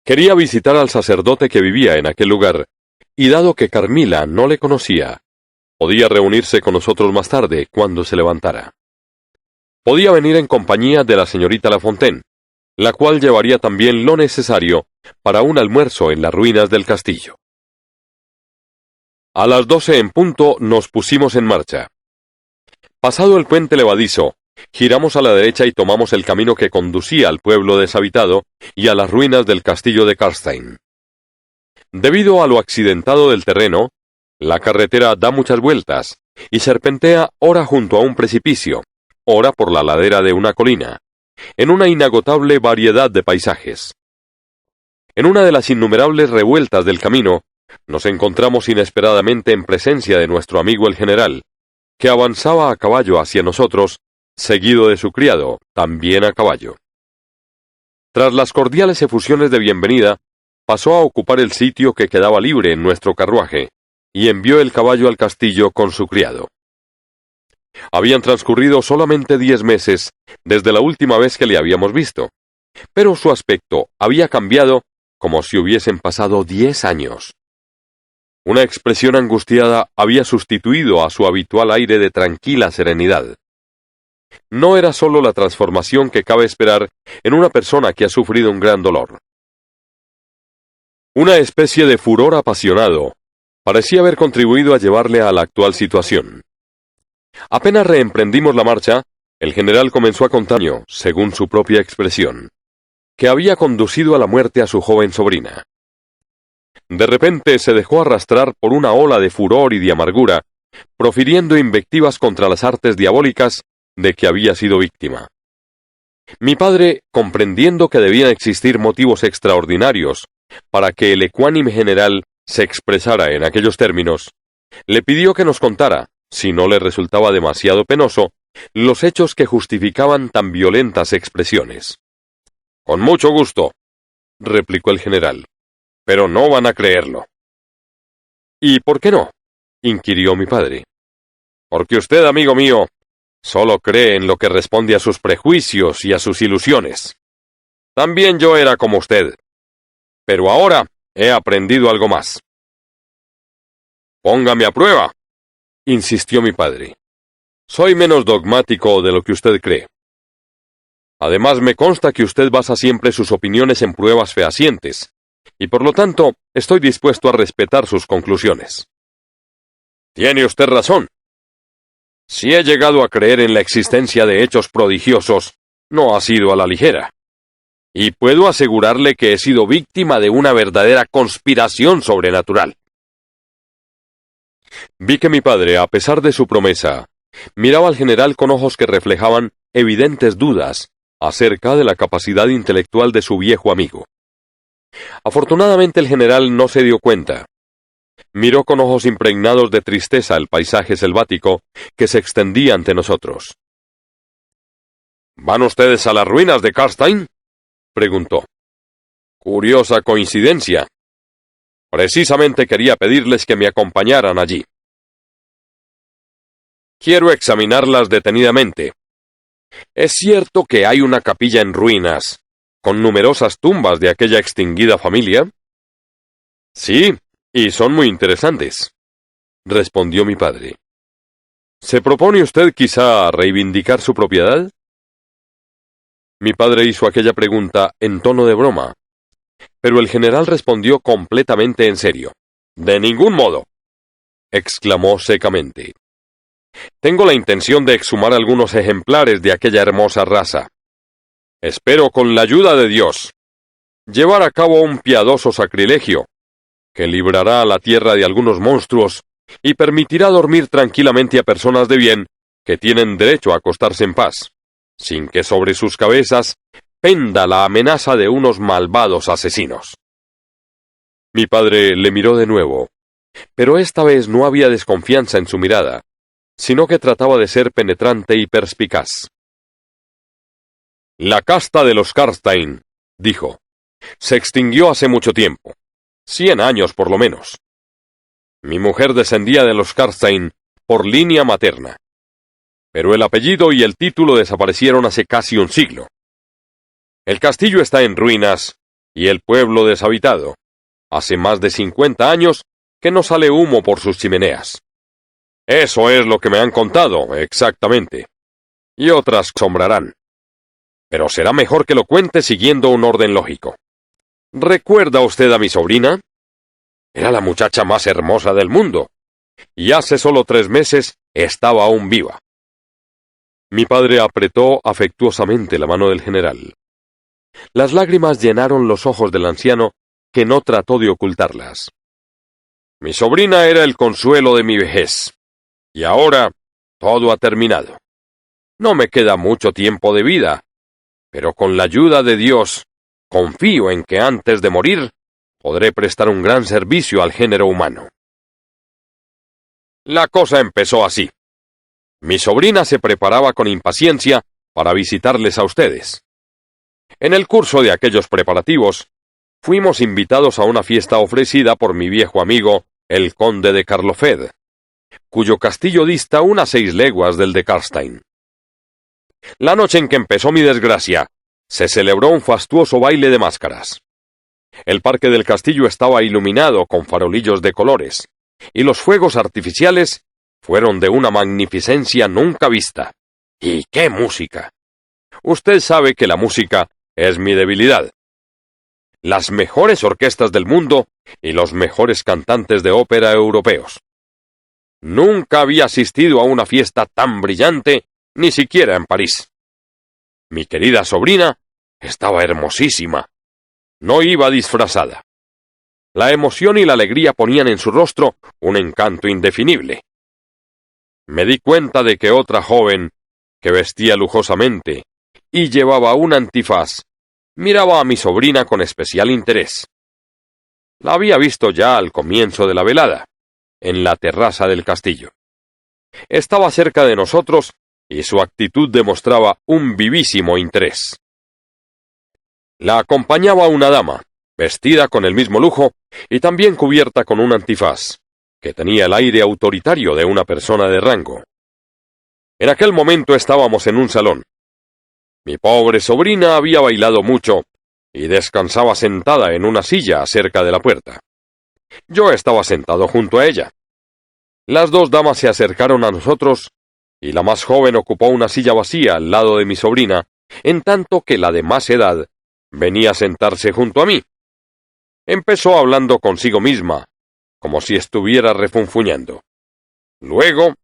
Quería visitar al sacerdote que vivía en aquel lugar, y dado que Carmila no le conocía, podía reunirse con nosotros más tarde, cuando se levantara. Podía venir en compañía de la señorita Lafontaine, la cual llevaría también lo necesario para un almuerzo en las ruinas del castillo. A las 12 en punto nos pusimos en marcha. Pasado el puente levadizo, giramos a la derecha y tomamos el camino que conducía al pueblo deshabitado y a las ruinas del castillo de Karlstein. Debido a lo accidentado del terreno, la carretera da muchas vueltas y serpentea ora junto a un precipicio, ora por la ladera de una colina, en una inagotable variedad de paisajes. En una de las innumerables revueltas del camino, nos encontramos inesperadamente en presencia de nuestro amigo el general, que avanzaba a caballo hacia nosotros, seguido de su criado, también a caballo. Tras las cordiales efusiones de bienvenida, pasó a ocupar el sitio que quedaba libre en nuestro carruaje, y envió el caballo al castillo con su criado. Habían transcurrido solamente 10 meses desde la última vez que le habíamos visto, pero su aspecto había cambiado como si hubiesen pasado 10 años. Una expresión angustiada había sustituido a su habitual aire de tranquila serenidad. No era sólo la transformación que cabe esperar en una persona que ha sufrido un gran dolor. Una especie de furor apasionado parecía haber contribuido a llevarle a la actual situación. Apenas reemprendimos la marcha, el general comenzó a contarnos, según su propia expresión, que había conducido a la muerte a su joven sobrina. De repente se dejó arrastrar por una ola de furor y de amargura, profiriendo invectivas contra las artes diabólicas de que había sido víctima. Mi padre, comprendiendo que debían existir motivos extraordinarios para que el ecuánime general se expresara en aquellos términos, le pidió que nos contara, si no le resultaba demasiado penoso, los hechos que justificaban tan violentas expresiones. «Con mucho gusto», replicó el general, «pero no van a creerlo». «¿Y por qué no?», inquirió mi padre. «Porque usted, amigo mío, solo cree en lo que responde a sus prejuicios y a sus ilusiones. También yo era como usted, pero ahora he aprendido algo más». «Póngame a prueba», insistió mi padre. «Soy menos dogmático de lo que usted cree. Además, me consta que usted basa siempre sus opiniones en pruebas fehacientes, y por lo tanto estoy dispuesto a respetar sus conclusiones. Tiene usted razón. Si he llegado a creer en la existencia de hechos prodigiosos, no ha sido a la ligera. Y puedo asegurarle que he sido víctima de una verdadera conspiración sobrenatural. Vi que mi padre, a pesar de su promesa, miraba al general con ojos que reflejaban evidentes dudas acerca de la capacidad intelectual de su viejo amigo. Afortunadamente el general no se dio cuenta. Miró con ojos impregnados de tristeza el paisaje selvático que se extendía ante nosotros. ¿Van ustedes a las ruinas de Karstein?, preguntó. Curiosa coincidencia. Precisamente quería pedirles que me acompañaran allí. Quiero examinarlas detenidamente. ¿Es cierto que hay una capilla en ruinas, con numerosas tumbas de aquella extinguida familia? Sí, y son muy interesantes, respondió mi padre. ¿Se propone usted quizá reivindicar su propiedad? Mi padre hizo aquella pregunta en tono de broma, pero el general respondió completamente en serio. «De ningún modo», exclamó secamente. «Tengo la intención de exhumar algunos ejemplares de aquella hermosa raza. Espero, con la ayuda de Dios, llevar a cabo un piadoso sacrilegio que librará a la tierra de algunos monstruos y permitirá dormir tranquilamente a personas de bien que tienen derecho a acostarse en paz, sin que sobre sus cabezas penda la amenaza de unos malvados asesinos». Mi padre le miró de nuevo, pero esta vez no había desconfianza en su mirada, sino que trataba de ser penetrante y perspicaz. «La casta de los Karstein», dijo, «se extinguió hace mucho tiempo, 100 años por lo menos. Mi mujer descendía de los Karstein por línea materna, pero el apellido y el título desaparecieron hace casi un siglo. El castillo está en ruinas y el pueblo deshabitado. Hace más de 50 años que no sale humo por sus chimeneas. Eso es lo que me han contado, exactamente. Y otras asombrarán. Pero será mejor que lo cuente siguiendo un orden lógico. ¿Recuerda usted a mi sobrina? Era la muchacha más hermosa del mundo, y hace solo 3 meses estaba aún viva. Mi padre apretó afectuosamente la mano del general. Las lágrimas llenaron los ojos del anciano, que no trató de ocultarlas. Mi sobrina era el consuelo de mi vejez, y ahora todo ha terminado. No me queda mucho tiempo de vida, pero con la ayuda de Dios, confío en que antes de morir podré prestar un gran servicio al género humano. La cosa empezó así. Mi sobrina se preparaba con impaciencia para visitarles a ustedes. En el curso de aquellos preparativos, fuimos invitados a una fiesta ofrecida por mi viejo amigo, el conde de Karlofed, cuyo castillo dista unas 6 leguas del de Karstein. La noche en que empezó mi desgracia, se celebró un fastuoso baile de máscaras. El parque del castillo estaba iluminado con farolillos de colores, y los fuegos artificiales fueron de una magnificencia nunca vista. ¡Y qué música! Usted sabe que la música es mi debilidad. Las mejores orquestas del mundo y los mejores cantantes de ópera europeos. Nunca había asistido a una fiesta tan brillante, ni siquiera en París. Mi querida sobrina estaba hermosísima. No iba disfrazada. La emoción y la alegría ponían en su rostro un encanto indefinible. Me di cuenta de que otra joven, que vestía lujosamente y llevaba un antifaz, miraba a mi sobrina con especial interés. La había visto ya al comienzo de la velada, en la terraza del castillo. Estaba cerca de nosotros y su actitud demostraba un vivísimo interés. La acompañaba una dama, vestida con el mismo lujo y también cubierta con un antifaz, que tenía el aire autoritario de una persona de rango. En aquel momento estábamos en un salón. Mi pobre sobrina había bailado mucho y descansaba sentada en una silla cerca de la puerta. Yo estaba sentado junto a ella. Las 2 damas se acercaron a nosotros y la más joven ocupó una silla vacía al lado de mi sobrina, en tanto que la de más edad venía a sentarse junto a mí. Empezó hablando consigo misma, como si estuviera refunfuñando. Luego,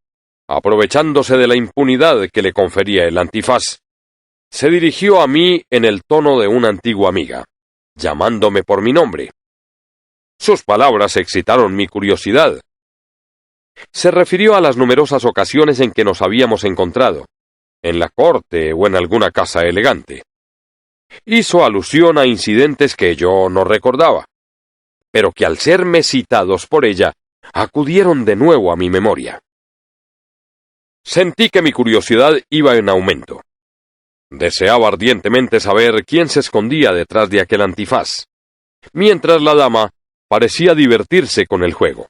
aprovechándose de la impunidad que le confería el antifaz, se dirigió a mí en el tono de una antigua amiga, llamándome por mi nombre. Sus palabras excitaron mi curiosidad. Se refirió a las numerosas ocasiones en que nos habíamos encontrado, en la corte o en alguna casa elegante. Hizo alusión a incidentes que yo no recordaba, pero que al serme citados por ella, acudieron de nuevo a mi memoria. Sentí que mi curiosidad iba en aumento. Deseaba ardientemente saber quién se escondía detrás de aquel antifaz, mientras la dama parecía divertirse con el juego.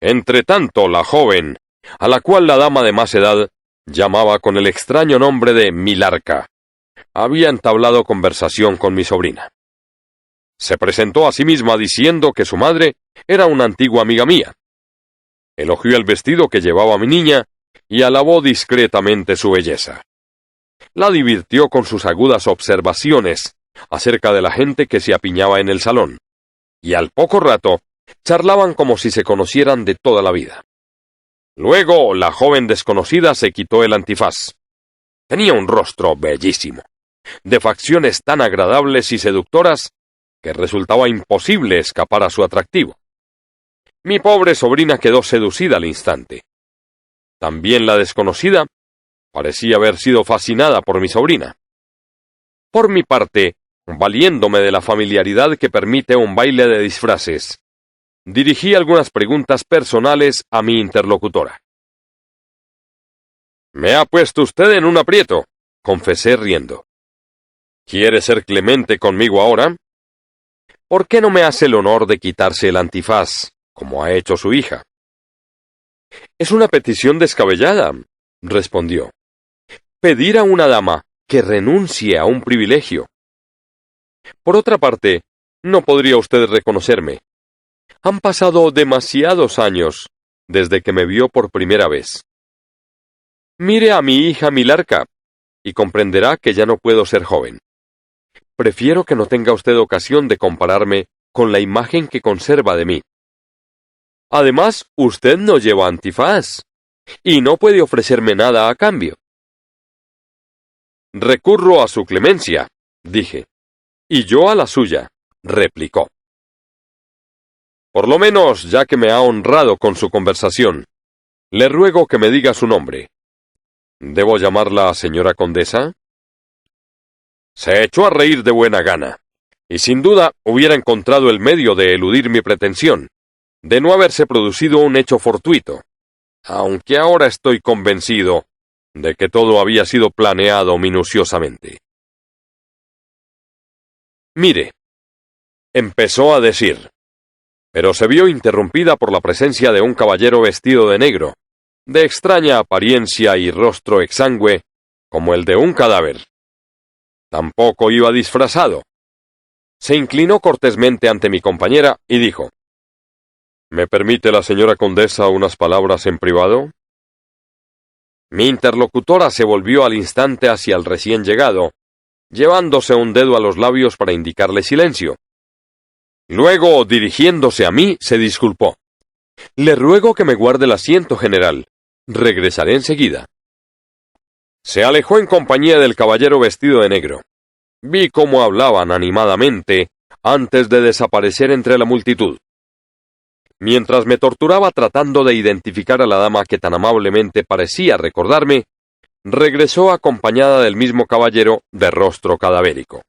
Entretanto, la joven, a la cual la dama de más edad llamaba con el extraño nombre de Milarca, había entablado conversación con mi sobrina. Se presentó a sí misma diciendo que su madre era una antigua amiga mía. Elogió el vestido que llevaba mi niña y alabó discretamente su belleza. La divirtió con sus agudas observaciones acerca de la gente que se apiñaba en el salón, y al poco rato charlaban como si se conocieran de toda la vida. Luego la joven desconocida se quitó el antifaz. Tenía un rostro bellísimo, de facciones tan agradables y seductoras que resultaba imposible escapar a su atractivo. Mi pobre sobrina quedó seducida al instante. También la desconocida parecía haber sido fascinada por mi sobrina. Por mi parte, valiéndome de la familiaridad que permite un baile de disfraces, dirigí algunas preguntas personales a mi interlocutora. «Me ha puesto usted en un aprieto», confesé riendo. «¿Quiere ser clemente conmigo ahora? ¿Por qué no me hace el honor de quitarse el antifaz, como ha hecho su hija?» «Es una petición descabellada», respondió. «Pedir a una dama que renuncie a un privilegio. Por otra parte, no podría usted reconocerme. Han pasado demasiados años desde que me vio por primera vez. Mire a mi hija Milarca y comprenderá que ya no puedo ser joven. Prefiero que no tenga usted ocasión de compararme con la imagen que conserva de mí. Además, usted no lleva antifaz y no puede ofrecerme nada a cambio». «Recurro a su clemencia», dije. «Y yo a la suya», replicó. «Por lo menos, ya que me ha honrado con su conversación, le ruego que me diga su nombre. ¿Debo llamarla señora condesa?» Se echó a reír de buena gana, y sin duda hubiera encontrado el medio de eludir mi pretensión, de no haberse producido un hecho fortuito, aunque ahora estoy convencido de que todo había sido planeado minuciosamente. «Mire», empezó a decir, pero se vio interrumpida por la presencia de un caballero vestido de negro, de extraña apariencia y rostro exangüe, como el de un cadáver. Tampoco iba disfrazado. Se inclinó cortésmente ante mi compañera y dijo: «¿Me permite la señora condesa unas palabras en privado?» Mi interlocutora se volvió al instante hacia el recién llegado, llevándose un dedo a los labios para indicarle silencio. Luego, dirigiéndose a mí, se disculpó. «Le ruego que me guarde el asiento, general. Regresaré enseguida». Se alejó en compañía del caballero vestido de negro. Vi cómo hablaban animadamente antes de desaparecer entre la multitud. Mientras me torturaba tratando de identificar a la dama que tan amablemente parecía recordarme, regresó acompañada del mismo caballero de rostro cadavérico.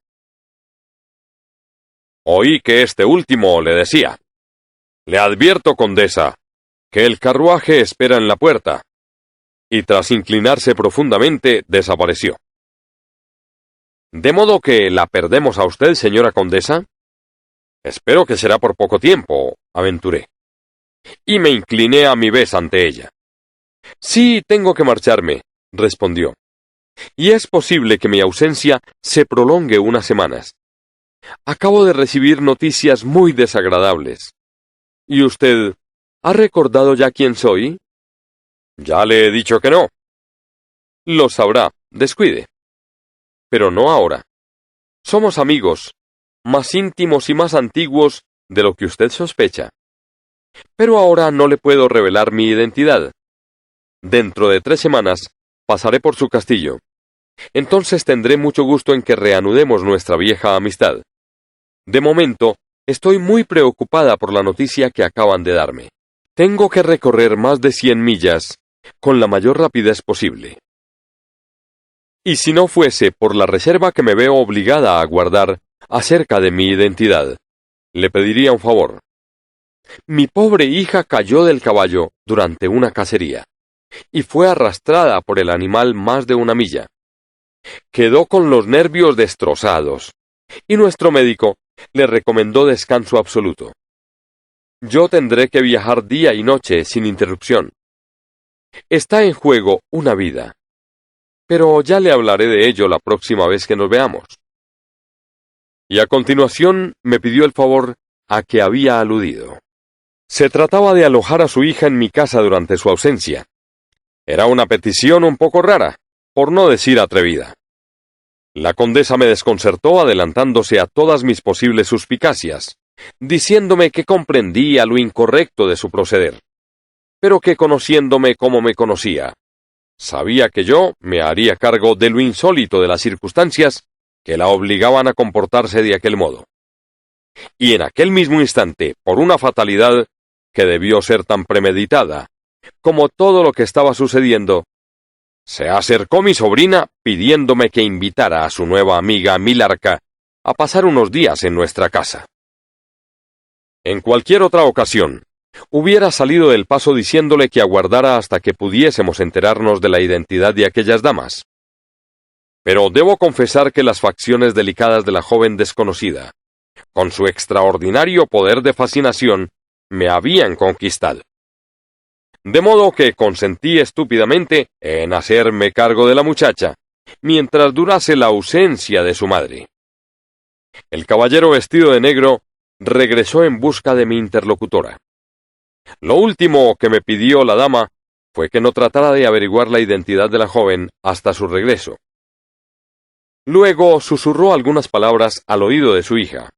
Oí que este último le decía: «Le advierto, condesa, que el carruaje espera en la puerta», y tras inclinarse profundamente desapareció. «¿De modo que la perdemos a usted, señora condesa?» «Espero que será por poco tiempo», aventuré. Y me incliné a mi vez ante ella. «Sí, tengo que marcharme», respondió. «Y es posible que mi ausencia se prolongue unas semanas. Acabo de recibir noticias muy desagradables. ¿Y usted ha recordado ya quién soy?» «Ya le he dicho que no». «Lo sabrá, descuide. Pero no ahora. Somos amigos, más íntimos y más antiguos de lo que usted sospecha. Pero ahora no le puedo revelar mi identidad. Dentro de 3 semanas pasaré por su castillo. Entonces tendré mucho gusto en que reanudemos nuestra vieja amistad. De momento, estoy muy preocupada por la noticia que acaban de darme. Tengo que recorrer más de 100 millas con la mayor rapidez posible. Y si no fuese por la reserva que me veo obligada a guardar acerca de mi identidad, le pediría un favor. Mi pobre hija cayó del caballo durante una cacería, y fue arrastrada por el animal más de 1 milla. Quedó con los nervios destrozados, y nuestro médico le recomendó descanso absoluto. Yo tendré que viajar día y noche sin interrupción. Está en juego una vida, pero ya le hablaré de ello la próxima vez que nos veamos. Y a continuación me pidió el favor a que había aludido. Se trataba de alojar a su hija en mi casa durante su ausencia. Era una petición un poco rara, por no decir atrevida. La condesa me desconcertó adelantándose a todas mis posibles suspicacias, diciéndome que comprendía lo incorrecto de su proceder, pero que conociéndome como me conocía, sabía que yo me haría cargo de lo insólito de las circunstancias que la obligaban a comportarse de aquel modo. Y en aquel mismo instante, por una fatalidad que debió ser tan premeditada como todo lo que estaba sucediendo, se acercó mi sobrina pidiéndome que invitara a su nueva amiga Milarca a pasar unos días en nuestra casa. En cualquier otra ocasión, hubiera salido del paso diciéndole que aguardara hasta que pudiésemos enterarnos de la identidad de aquellas damas. Pero debo confesar que las facciones delicadas de la joven desconocida, con su extraordinario poder de fascinación, me habían conquistado. De modo que consentí estúpidamente en hacerme cargo de la muchacha, mientras durase la ausencia de su madre. El caballero vestido de negro regresó en busca de mi interlocutora. Lo último que me pidió la dama fue que no tratara de averiguar la identidad de la joven hasta su regreso. Luego susurró algunas palabras al oído de su hija.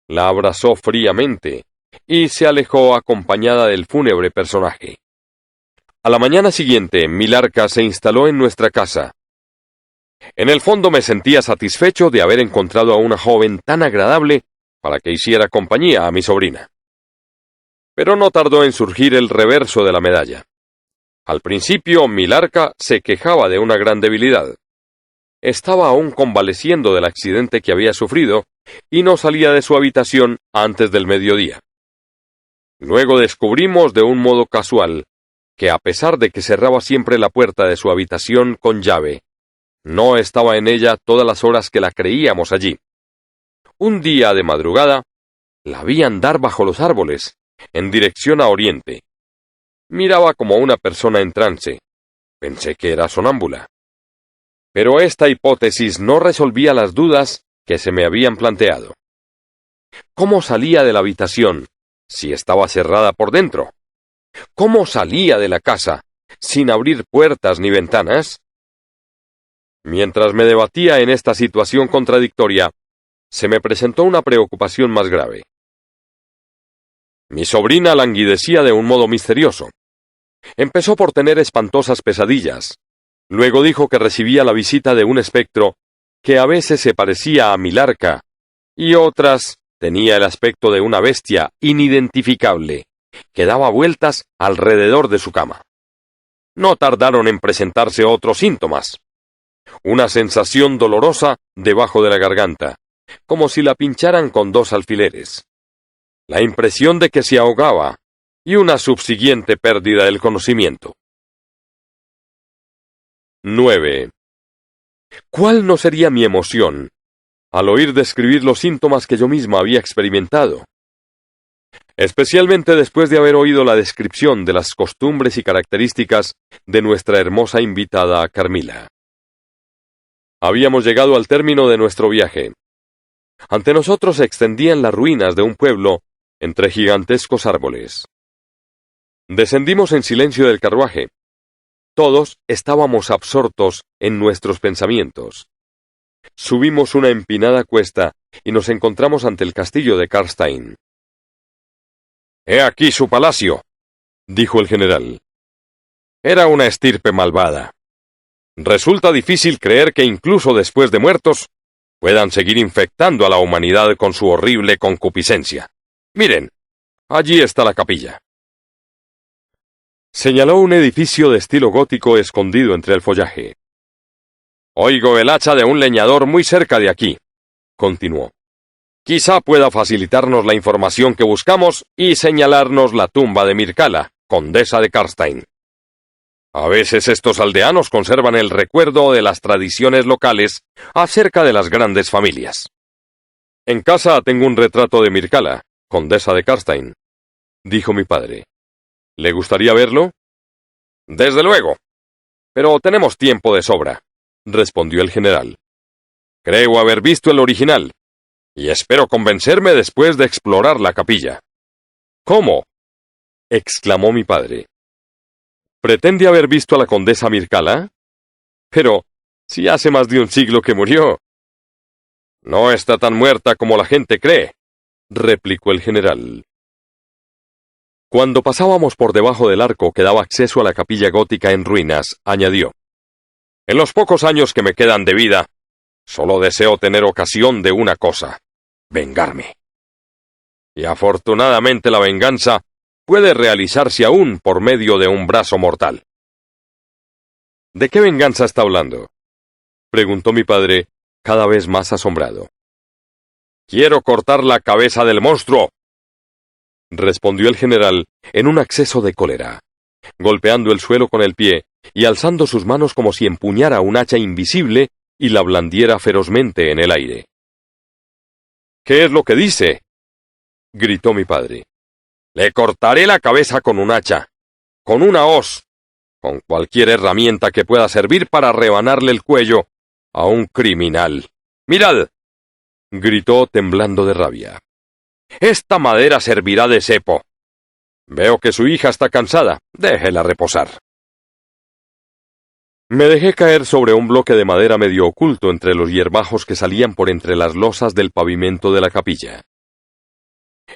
La abrazó fríamente y se alejó acompañada del fúnebre personaje. A la mañana siguiente, Milarca se instaló en nuestra casa. En el fondo me sentía satisfecho de haber encontrado a una joven tan agradable para que hiciera compañía a mi sobrina. Pero no tardó en surgir el reverso de la medalla. Al principio, Milarca se quejaba de una gran debilidad. Estaba aún convaleciendo del accidente que había sufrido y no salía de su habitación antes del mediodía. Luego descubrimos de un modo casual que, a pesar de que cerraba siempre la puerta de su habitación con llave, no estaba en ella todas las horas que la creíamos allí. Un día de madrugada, la vi andar bajo los árboles, en dirección a oriente. Miraba como una persona en trance. Pensé que era sonámbula. Pero esta hipótesis no resolvía las dudas que se me habían planteado. ¿Cómo salía de la habitación si estaba cerrada por dentro? ¿Cómo salía de la casa sin abrir puertas ni ventanas? Mientras me debatía en esta situación contradictoria, se me presentó una preocupación más grave. Mi sobrina languidecía de un modo misterioso. Empezó por tener espantosas pesadillas. Luego dijo que recibía la visita de un espectro que a veces se parecía a Milarca y otras tenía el aspecto de una bestia inidentificable que daba vueltas alrededor de su cama. No tardaron en presentarse otros síntomas. Una sensación dolorosa debajo de la garganta, como si la pincharan con 2 alfileres. La impresión de que se ahogaba y una subsiguiente pérdida del conocimiento. 9. ¿Cuál no sería mi emoción al oír describir los síntomas que yo misma había experimentado? Especialmente después de haber oído la descripción de las costumbres y características de nuestra hermosa invitada Carmila. Habíamos llegado al término de nuestro viaje. Ante nosotros se extendían las ruinas de un pueblo entre gigantescos árboles. Descendimos en silencio del carruaje. Todos estábamos absortos en nuestros pensamientos. Subimos una empinada cuesta y nos encontramos ante el castillo de Karstein. «He aquí su palacio», dijo el general. Era una estirpe malvada. Resulta difícil creer que incluso después de muertos puedan seguir infectando a la humanidad con su horrible concupiscencia. Miren, allí está la capilla. Señaló un edificio de estilo gótico escondido entre el follaje. Oigo el hacha de un leñador muy cerca de aquí, continuó. Quizá pueda facilitarnos la información que buscamos y señalarnos la tumba de Mircala, condesa de Karstein. A veces estos aldeanos conservan el recuerdo de las tradiciones locales acerca de las grandes familias. En casa tengo un retrato de Mircala, condesa de Karstein, dijo mi padre. ¿Le gustaría verlo? Desde luego. Pero tenemos tiempo de sobra, respondió el general. Creo haber visto el original, y espero convencerme después de explorar la capilla. ¿Cómo?, exclamó mi padre. ¿Pretende haber visto a la condesa Mircala? Pero, si hace más de un siglo que murió. No está tan muerta como la gente cree, replicó el general. Cuando pasábamos por debajo del arco que daba acceso a la capilla gótica en ruinas, añadió. En los pocos años que me quedan de vida, solo deseo tener ocasión de una cosa: vengarme. Y afortunadamente la venganza puede realizarse aún por medio de un brazo mortal. ¿De qué venganza está hablando?, preguntó mi padre, cada vez más asombrado. Quiero cortar la cabeza del monstruo, respondió el general en un acceso de cólera, golpeando el suelo con el pie y alzando sus manos como si empuñara un hacha invisible y la blandiera ferozmente en el aire. ¿Qué es lo que dice?, gritó mi padre. Le cortaré la cabeza con un hacha, con una hoz, con cualquier herramienta que pueda servir para rebanarle el cuello a un criminal. ¡Mirad!, gritó temblando de rabia. Esta madera servirá de cepo. Veo que su hija está cansada. Déjela reposar. Me dejé caer sobre un bloque de madera medio oculto entre los hierbajos que salían por entre las losas del pavimento de la capilla.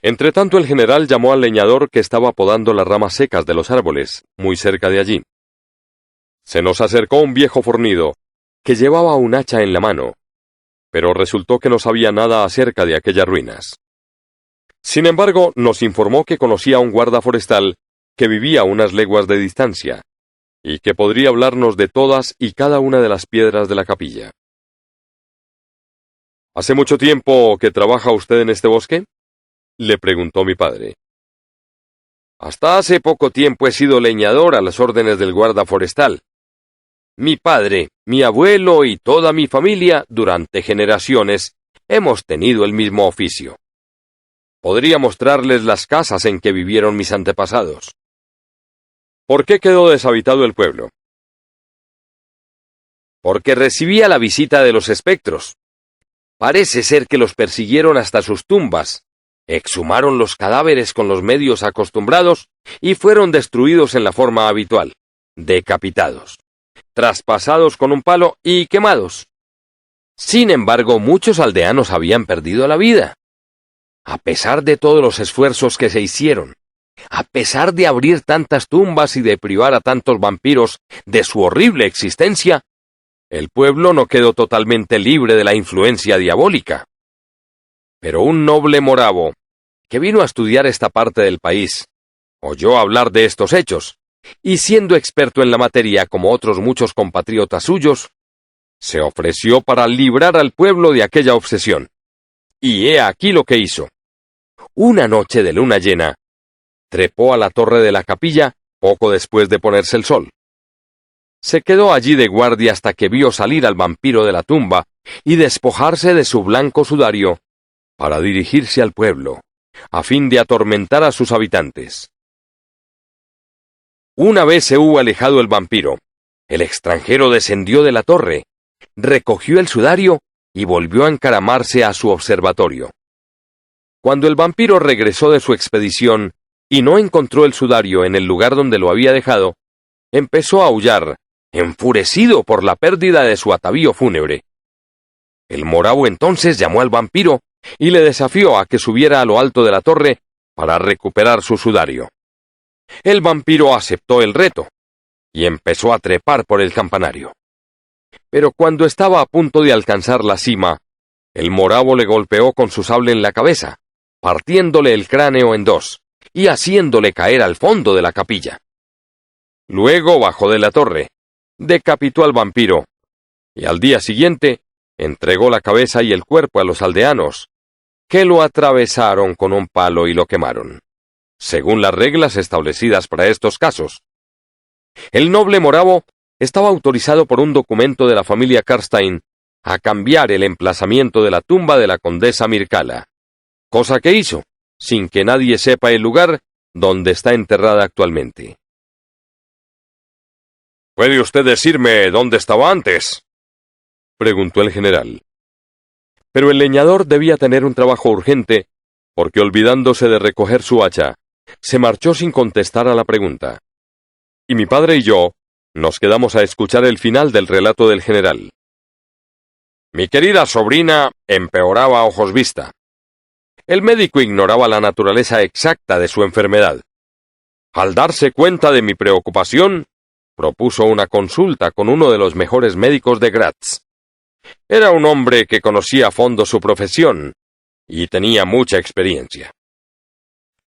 Entretanto el general llamó al leñador que estaba podando las ramas secas de los árboles, muy cerca de allí. Se nos acercó un viejo fornido, que llevaba un hacha en la mano, pero resultó que no sabía nada acerca de aquellas ruinas. Sin embargo, nos informó que conocía a un guarda forestal que vivía a unas leguas de distancia, y que podría hablarnos de todas y cada una de las piedras de la capilla. ¿Hace mucho tiempo que trabaja usted en este bosque?, le preguntó mi padre. Hasta hace poco tiempo he sido leñador a las órdenes del guarda forestal. Mi padre, mi abuelo y toda mi familia, durante generaciones, hemos tenido el mismo oficio. Podría mostrarles las casas en que vivieron mis antepasados. ¿Por qué quedó deshabitado el pueblo? Porque recibía la visita de los espectros. Parece ser que los persiguieron hasta sus tumbas, exhumaron los cadáveres con los medios acostumbrados y fueron destruidos en la forma habitual, decapitados, traspasados con un palo y quemados. Sin embargo, muchos aldeanos habían perdido la vida. A pesar de todos los esfuerzos que se hicieron, a pesar de abrir tantas tumbas y de privar a tantos vampiros de su horrible existencia, el pueblo no quedó totalmente libre de la influencia diabólica. Pero un noble moravo, que vino a estudiar esta parte del país, oyó hablar de estos hechos, y siendo experto en la materia como otros muchos compatriotas suyos, se ofreció para librar al pueblo de aquella obsesión. Y he aquí lo que hizo. Una noche de luna llena, trepó a la torre de la capilla poco después de ponerse el sol. Se quedó allí de guardia hasta que vio salir al vampiro de la tumba y despojarse de su blanco sudario para dirigirse al pueblo, a fin de atormentar a sus habitantes. Una vez se hubo alejado el vampiro, el extranjero descendió de la torre, recogió el sudario y volvió a encaramarse a su observatorio. Cuando el vampiro regresó de su expedición y no encontró el sudario en el lugar donde lo había dejado, empezó a aullar, enfurecido por la pérdida de su atavío fúnebre. El moravo entonces llamó al vampiro y le desafió a que subiera a lo alto de la torre para recuperar su sudario. El vampiro aceptó el reto y empezó a trepar por el campanario. Pero cuando estaba a punto de alcanzar la cima, el moravo le golpeó con su sable en la cabeza, partiéndole el cráneo en dos y haciéndole caer al fondo de la capilla. Luego bajó de la torre, decapitó al vampiro, y al día siguiente entregó la cabeza y el cuerpo a los aldeanos, que lo atravesaron con un palo y lo quemaron, según las reglas establecidas para estos casos. El noble moravo estaba autorizado por un documento de la familia Karstein a cambiar el emplazamiento de la tumba de la condesa Mircala, cosa que hizo, sin que nadie sepa el lugar donde está enterrada actualmente. ¿Puede usted decirme dónde estaba antes?, preguntó el general. Pero el leñador debía tener un trabajo urgente, porque olvidándose de recoger su hacha, se marchó sin contestar a la pregunta. Y mi padre y yo nos quedamos a escuchar el final del relato del general. Mi querida sobrina empeoraba a ojos vista. El médico ignoraba la naturaleza exacta de su enfermedad. Al darse cuenta de mi preocupación, propuso una consulta con uno de los mejores médicos de Graz. Era un hombre que conocía a fondo su profesión y tenía mucha experiencia.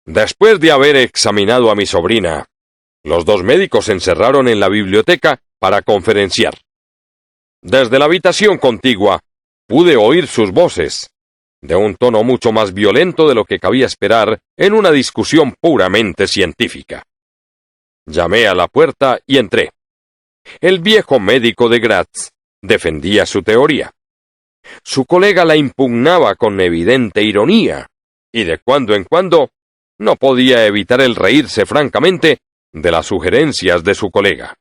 Después de haber examinado a mi sobrina, los dos médicos se encerraron en la biblioteca para conferenciar. Desde la habitación contigua pude oír sus voces, de un tono mucho más violento de lo que cabía esperar en una discusión puramente científica. Llamé a la puerta y entré. El viejo médico de Graz defendía su teoría. Su colega la impugnaba con evidente ironía, y de cuando en cuando no podía evitar el reírse francamente de las sugerencias de su colega.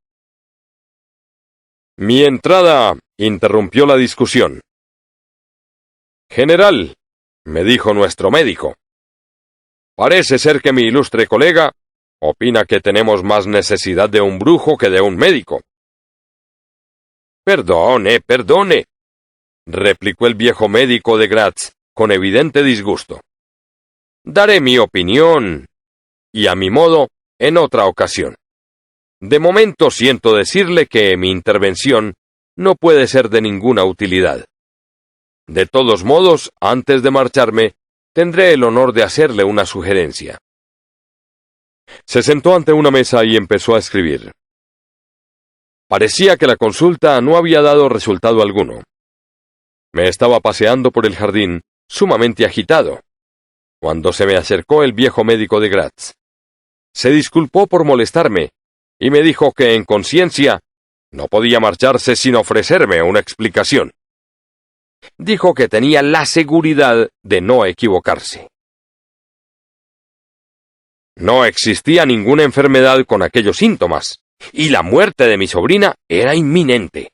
Mi entrada interrumpió la discusión. «General», me dijo nuestro médico, «parece ser que mi ilustre colega opina que tenemos más necesidad de un brujo que de un médico». «Perdone», replicó el viejo médico de Graz, con evidente disgusto. «Daré mi opinión, y a mi modo, en otra ocasión. De momento siento decirle que mi intervención no puede ser de ninguna utilidad. De todos modos, antes de marcharme, tendré el honor de hacerle una sugerencia». Se sentó ante una mesa y empezó a escribir. Parecía que la consulta no había dado resultado alguno. Me estaba paseando por el jardín, sumamente agitado, cuando se me acercó el viejo médico de Graz. Se disculpó por molestarme, y me dijo que en conciencia no podía marcharse sin ofrecerme una explicación. Dijo que tenía la seguridad de no equivocarse. No existía ninguna enfermedad con aquellos síntomas, y la muerte de mi sobrina era inminente.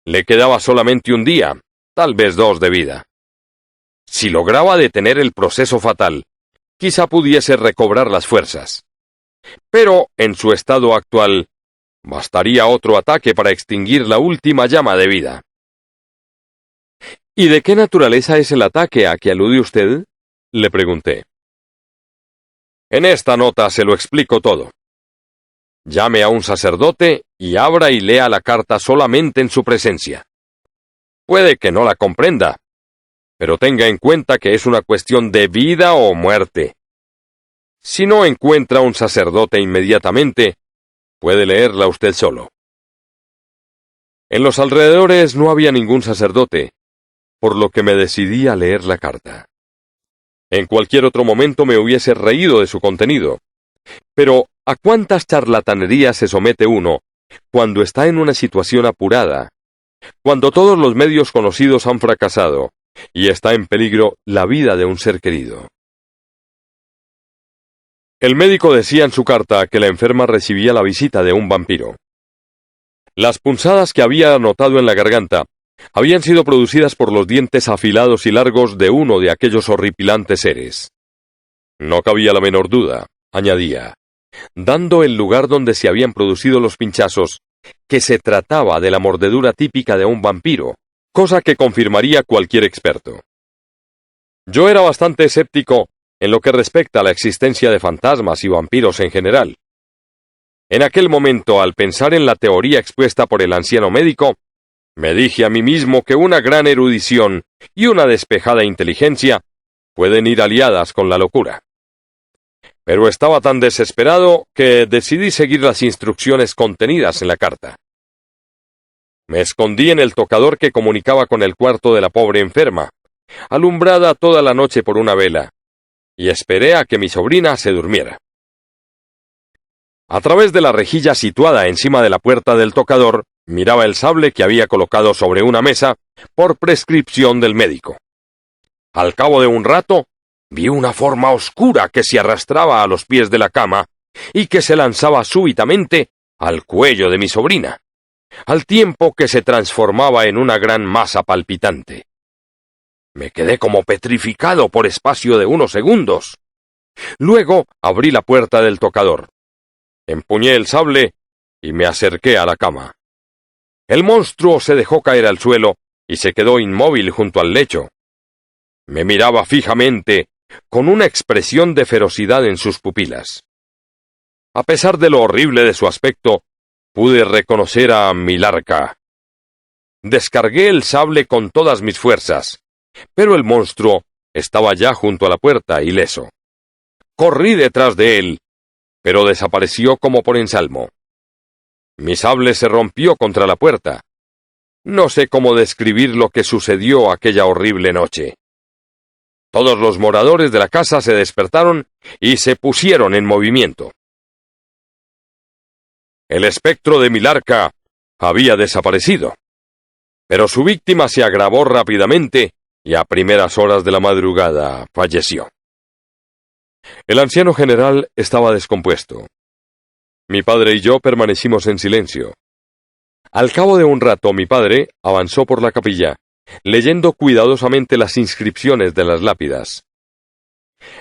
Le quedaba solamente un día, tal vez 2 de vida. Si lograba detener el proceso fatal, quizá pudiese recobrar las fuerzas. Pero, en su estado actual, bastaría otro ataque para extinguir la última llama de vida. ¿Y de qué naturaleza es el ataque a que alude usted?, le pregunté. En esta nota se lo explico todo. Llame a un sacerdote y abra y lea la carta solamente en su presencia. Puede que no la comprenda, pero tenga en cuenta que es una cuestión de vida o muerte. Si no encuentra un sacerdote inmediatamente, puede leerla usted solo. En los alrededores no había ningún sacerdote, por lo que me decidí a leer la carta. En cualquier otro momento me hubiese reído de su contenido, pero ¿a cuántas charlatanerías se somete uno cuando está en una situación apurada, cuando todos los medios conocidos han fracasado y está en peligro la vida de un ser querido? El médico decía en su carta que la enferma recibía la visita de un vampiro. Las punzadas que había notado en la garganta habían sido producidas por los dientes afilados y largos de uno de aquellos horripilantes seres. No cabía la menor duda, añadía, dando el lugar donde se habían producido los pinchazos, que se trataba de la mordedura típica de un vampiro, cosa que confirmaría cualquier experto. Yo era bastante escéptico en lo que respecta a la existencia de fantasmas y vampiros en general. En aquel momento, al pensar en la teoría expuesta por el anciano médico, me dije a mí mismo que una gran erudición y una despejada inteligencia pueden ir aliadas con la locura. Pero estaba tan desesperado que decidí seguir las instrucciones contenidas en la carta. Me escondí en el tocador que comunicaba con el cuarto de la pobre enferma, alumbrada toda la noche por una vela, y esperé a que mi sobrina se durmiera. A través de la rejilla situada encima de la puerta del tocador, miraba el sable que había colocado sobre una mesa por prescripción del médico. Al cabo de un rato, vi una forma oscura que se arrastraba a los pies de la cama y que se lanzaba súbitamente al cuello de mi sobrina, al tiempo que se transformaba en una gran masa palpitante. Me quedé como petrificado por espacio de unos segundos. Luego abrí la puerta del tocador. Empuñé el sable y me acerqué a la cama. El monstruo se dejó caer al suelo y se quedó inmóvil junto al lecho. Me miraba fijamente, con una expresión de ferocidad en sus pupilas. A pesar de lo horrible de su aspecto, pude reconocer a Milarca. Descargué el sable con todas mis fuerzas, pero el monstruo estaba ya junto a la puerta, ileso. Corrí detrás de él, pero desapareció como por ensalmo. Mi sable se rompió contra la puerta. No sé cómo describir lo que sucedió aquella horrible noche. Todos los moradores de la casa se despertaron y se pusieron en movimiento. El espectro de Milarca había desaparecido, pero su víctima se agravó rápidamente y a primeras horas de la madrugada falleció. El anciano general estaba descompuesto. Mi padre y yo permanecimos en silencio. Al cabo de un rato mi padre avanzó por la capilla, leyendo cuidadosamente las inscripciones de las lápidas.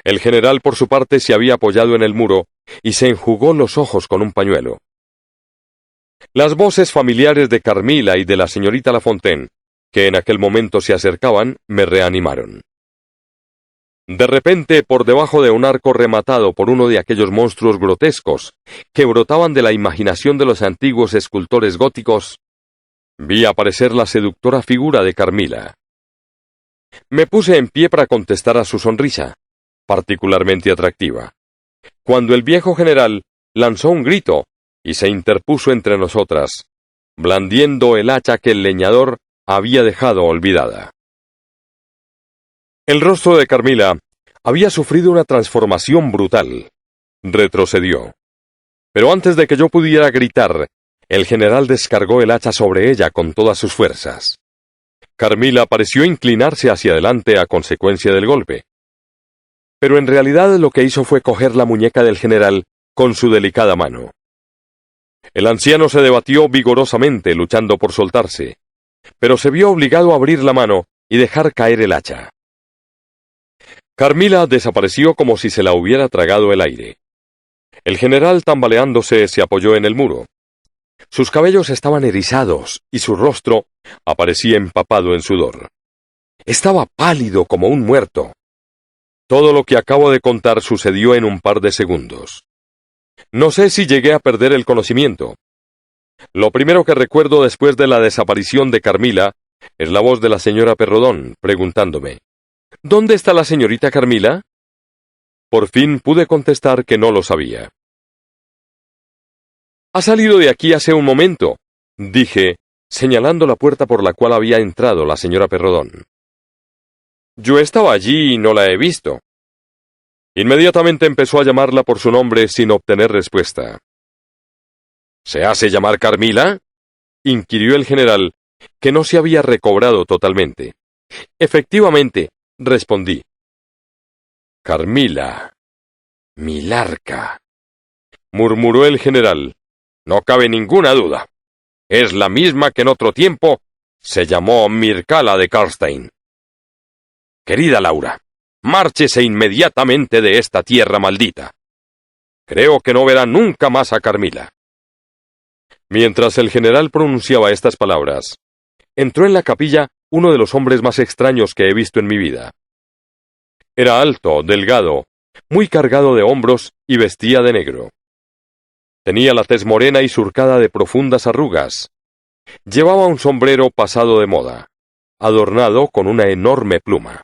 El general por su parte se había apoyado en el muro y se enjugó los ojos con un pañuelo. Las voces familiares de Carmila y de la señorita Lafontaine, que en aquel momento se acercaban, me reanimaron. De repente, por debajo de un arco rematado por uno de aquellos monstruos grotescos que brotaban de la imaginación de los antiguos escultores góticos, vi aparecer la seductora figura de Carmila. Me puse en pie para contestar a su sonrisa, particularmente atractiva, cuando el viejo general lanzó un grito y se interpuso entre nosotras, blandiendo el hacha que el leñador había dejado olvidada. El rostro de Carmila había sufrido una transformación brutal. Retrocedió. Pero antes de que yo pudiera gritar, el general descargó el hacha sobre ella con todas sus fuerzas. Carmila pareció inclinarse hacia adelante a consecuencia del golpe. Pero en realidad lo que hizo fue coger la muñeca del general con su delicada mano. El anciano se debatió vigorosamente, luchando por soltarse, pero se vio obligado a abrir la mano y dejar caer el hacha. Carmila desapareció como si se la hubiera tragado el aire. El general, tambaleándose, se apoyó en el muro. Sus cabellos estaban erizados y su rostro aparecía empapado en sudor. Estaba pálido como un muerto. Todo lo que acabo de contar sucedió en un par de segundos. No sé si llegué a perder el conocimiento. Lo primero que recuerdo después de la desaparición de Carmila es la voz de la señora Perrodón, preguntándome: ¿Dónde está la señorita Carmila? Por fin pude contestar que no lo sabía. «Ha salido de aquí hace un momento», dije, señalando la puerta por la cual había entrado la señora Perrodón. «Yo estaba allí y no la he visto». Inmediatamente empezó a llamarla por su nombre sin obtener respuesta. «¿Se hace llamar Carmila?», inquirió el general, que no se había recobrado totalmente. «Efectivamente», respondí. «Carmila. Milarca», murmuró el general. «No cabe ninguna duda. Es la misma que en otro tiempo se llamó Mircala de Karstein. Querida Laura, márchese inmediatamente de esta tierra maldita. Creo que no verá nunca más a Carmila». Mientras el general pronunciaba estas palabras, entró en la capilla uno de los hombres más extraños que he visto en mi vida. Era alto, delgado, muy cargado de hombros y vestía de negro. Tenía la tez morena y surcada de profundas arrugas. Llevaba un sombrero pasado de moda, adornado con una enorme pluma.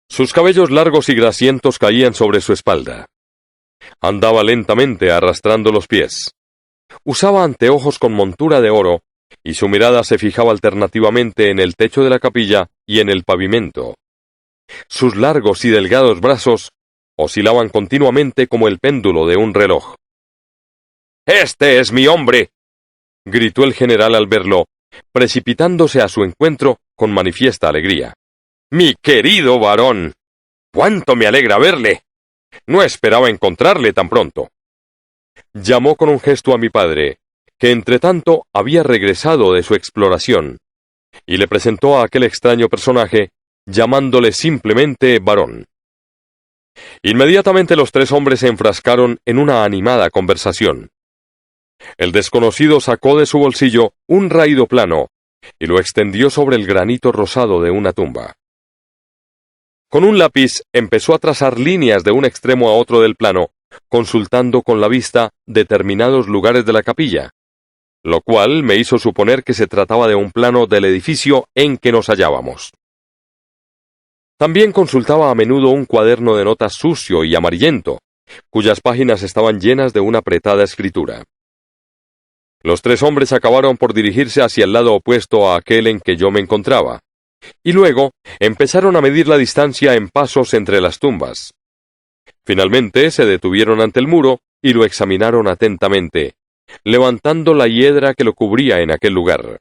Sus cabellos largos y grasientos caían sobre su espalda. Andaba lentamente arrastrando los pies. Usaba anteojos con montura de oro, y su mirada se fijaba alternativamente en el techo de la capilla y en el pavimento. Sus largos y delgados brazos oscilaban continuamente como el péndulo de un reloj. «¡Este es mi hombre!», gritó el general al verlo, precipitándose a su encuentro con manifiesta alegría. «¡Mi querido varón! ¡Cuánto me alegra verle! No esperaba encontrarle tan pronto». Llamó con un gesto a mi padre, que entretanto había regresado de su exploración, y le presentó a aquel extraño personaje, llamándole simplemente varón. Inmediatamente los tres hombres se enfrascaron en una animada conversación. El desconocido sacó de su bolsillo un raído plano y lo extendió sobre el granito rosado de una tumba. Con un lápiz empezó a trazar líneas de un extremo a otro del plano, consultando con la vista determinados lugares de la capilla, lo cual me hizo suponer que se trataba de un plano del edificio en que nos hallábamos. También consultaba a menudo un cuaderno de notas sucio y amarillento, cuyas páginas estaban llenas de una apretada escritura. Los tres hombres acabaron por dirigirse hacia el lado opuesto a aquel en que yo me encontraba, y luego empezaron a medir la distancia en pasos entre las tumbas. Finalmente se detuvieron ante el muro y lo examinaron atentamente, levantando la hiedra que lo cubría en aquel lugar.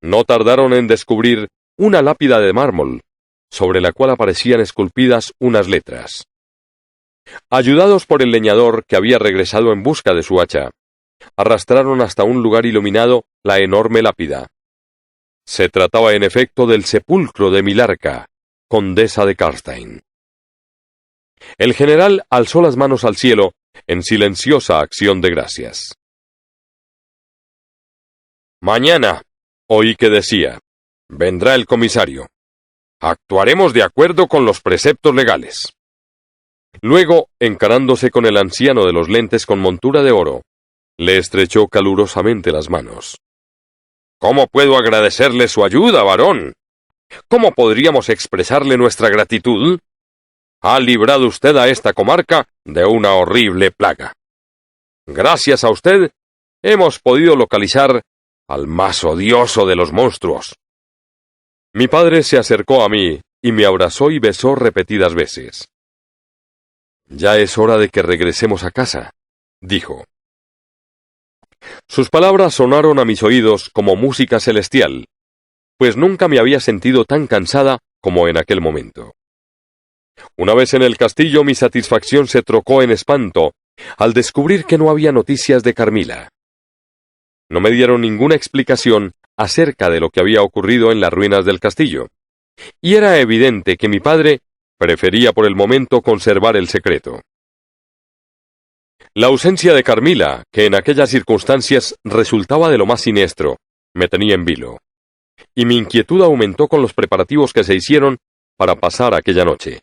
No tardaron en descubrir una lápida de mármol, sobre la cual aparecían esculpidas unas letras. Ayudados por el leñador que había regresado en busca de su hacha, arrastraron hasta un lugar iluminado la enorme lápida. Se trataba en efecto del sepulcro de Milarca, condesa de Karstein. El general alzó las manos al cielo en silenciosa acción de gracias. «Mañana», oí que decía, «vendrá el comisario. Actuaremos de acuerdo con los preceptos legales». Luego, encarándose con el anciano de los lentes con montura de oro, le estrechó calurosamente las manos. «¿Cómo puedo agradecerle su ayuda, varón? ¿Cómo podríamos expresarle nuestra gratitud? Ha librado usted a esta comarca de una horrible plaga. Gracias a usted, hemos podido localizar al más odioso de los monstruos». Mi padre se acercó a mí y me abrazó y besó repetidas veces. «Ya es hora de que regresemos a casa», dijo. Sus palabras sonaron a mis oídos como música celestial, pues nunca me había sentido tan cansada como en aquel momento. Una vez en el castillo, mi satisfacción se trocó en espanto al descubrir que no había noticias de Carmila. No me dieron ninguna explicación acerca de lo que había ocurrido en las ruinas del castillo, y era evidente que mi padre prefería por el momento conservar el secreto. La ausencia de Carmila, que en aquellas circunstancias resultaba de lo más siniestro, me tenía en vilo, y mi inquietud aumentó con los preparativos que se hicieron para pasar aquella noche.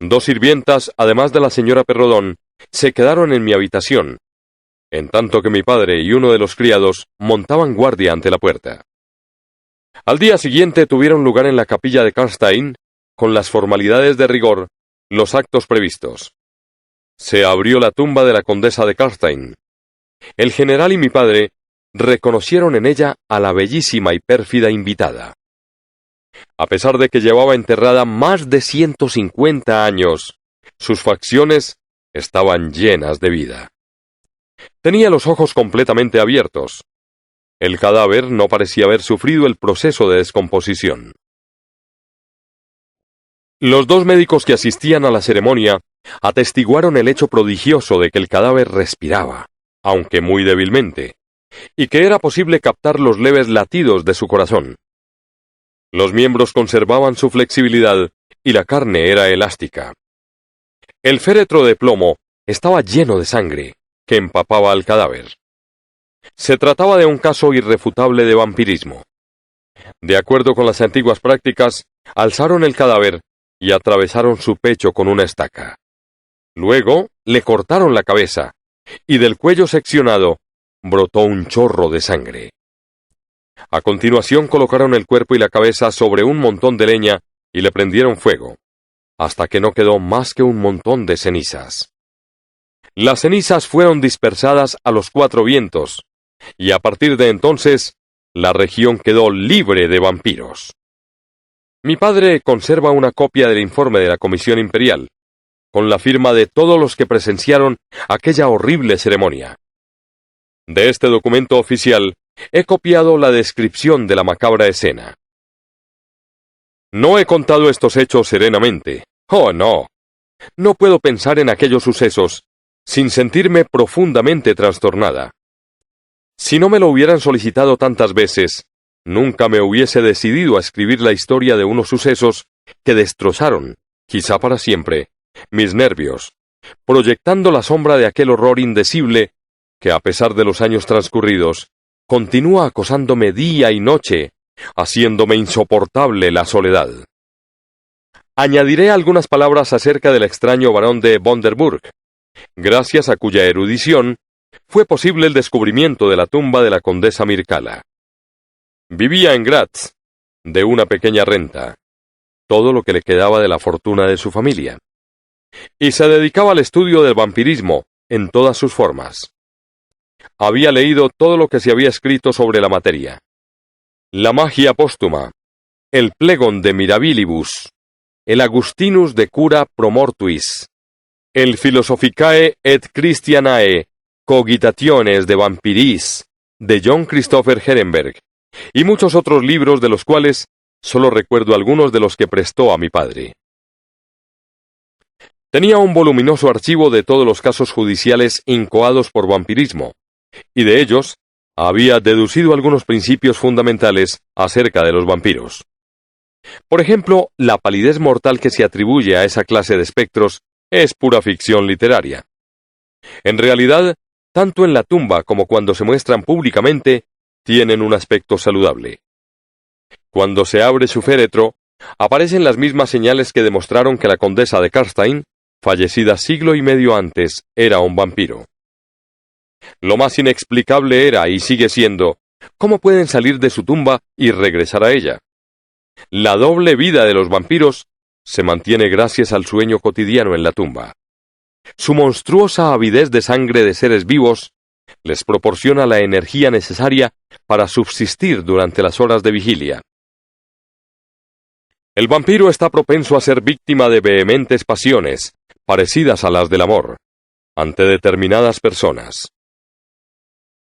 2 sirvientas, además de la señora Perrodón, se quedaron en mi habitación, en tanto que mi padre y uno de los criados montaban guardia ante la puerta. Al día siguiente tuvieron lugar en la capilla de Karstein, con las formalidades de rigor, los actos previstos. Se abrió la tumba de la condesa de Karstein. El general y mi padre reconocieron en ella a la bellísima y pérfida invitada. A pesar de que llevaba enterrada más de 150 años, sus facciones estaban llenas de vida. Tenía los ojos completamente abiertos. El cadáver no parecía haber sufrido el proceso de descomposición. Los 2 médicos que asistían a la ceremonia atestiguaron el hecho prodigioso de que el cadáver respiraba, aunque muy débilmente, y que era posible captar los leves latidos de su corazón. Los miembros conservaban su flexibilidad y la carne era elástica. El féretro de plomo estaba lleno de sangre, que empapaba al cadáver. Se trataba de un caso irrefutable de vampirismo. De acuerdo con las antiguas prácticas, alzaron el cadáver y atravesaron su pecho con una estaca. Luego le cortaron la cabeza, y del cuello seccionado brotó un chorro de sangre. A continuación colocaron el cuerpo y la cabeza sobre un montón de leña y le prendieron fuego, hasta que no quedó más que un montón de cenizas. Las cenizas fueron dispersadas a los 4 vientos, y a partir de entonces, la región quedó libre de vampiros. Mi padre conserva una copia del informe de la Comisión Imperial, con la firma de todos los que presenciaron aquella horrible ceremonia. De este documento oficial, he copiado la descripción de la macabra escena. No he contado estos hechos serenamente. Oh, no. No puedo pensar en aquellos sucesos sin sentirme profundamente trastornada. Si no me lo hubieran solicitado tantas veces, nunca me hubiese decidido a escribir la historia de unos sucesos que destrozaron, quizá para siempre, mis nervios, proyectando la sombra de aquel horror indecible que, a pesar de los años transcurridos, continúa acosándome día y noche, haciéndome insoportable la soledad. Añadiré algunas palabras acerca del extraño barón de Bonderburg, gracias a cuya erudición fue posible el descubrimiento de la tumba de la condesa Mircala. Vivía en Graz, de una pequeña renta, todo lo que le quedaba de la fortuna de su familia, y se dedicaba al estudio del vampirismo en todas sus formas. Había leído todo lo que se había escrito sobre la materia: la magia póstuma, el Plegon de Mirabilibus, el Augustinus de Cura pro Mortuis, el Philosophicae et Christianae Cogitationes de Vampiris, de John Christopher Herenberg, y muchos otros libros de los cuales solo recuerdo algunos de los que prestó a mi padre. Tenía un voluminoso archivo de todos los casos judiciales incoados por vampirismo, y de ellos había deducido algunos principios fundamentales acerca de los vampiros. Por ejemplo, la palidez mortal que se atribuye a esa clase de espectros es pura ficción literaria. En realidad, tanto en la tumba como cuando se muestran públicamente, tienen un aspecto saludable. Cuando se abre su féretro, aparecen las mismas señales que demostraron que la condesa de Karstein, fallecida siglo y medio antes, era un vampiro. Lo más inexplicable era, y sigue siendo, cómo pueden salir de su tumba y regresar a ella. La doble vida de los vampiros se mantiene gracias al sueño cotidiano en la tumba. Su monstruosa avidez de sangre de seres vivos les proporciona la energía necesaria para subsistir durante las horas de vigilia. El vampiro está propenso a ser víctima de vehementes pasiones, parecidas a las del amor, ante determinadas personas.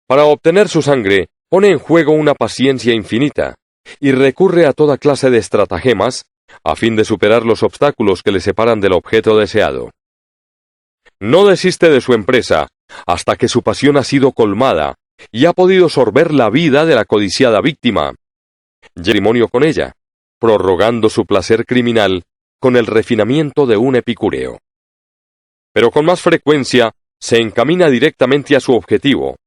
Para obtener su sangre, pone en juego una paciencia infinita, y recurre a toda clase de estratagemas, a fin de superar los obstáculos que le separan del objeto deseado. No desiste de su empresa, hasta que su pasión ha sido colmada, y ha podido sorber la vida de la codiciada víctima. Matrimonio con ella, prorrogando su placer criminal con el refinamiento de un epicúreo. Pero con más frecuencia, se encamina directamente a su objetivo,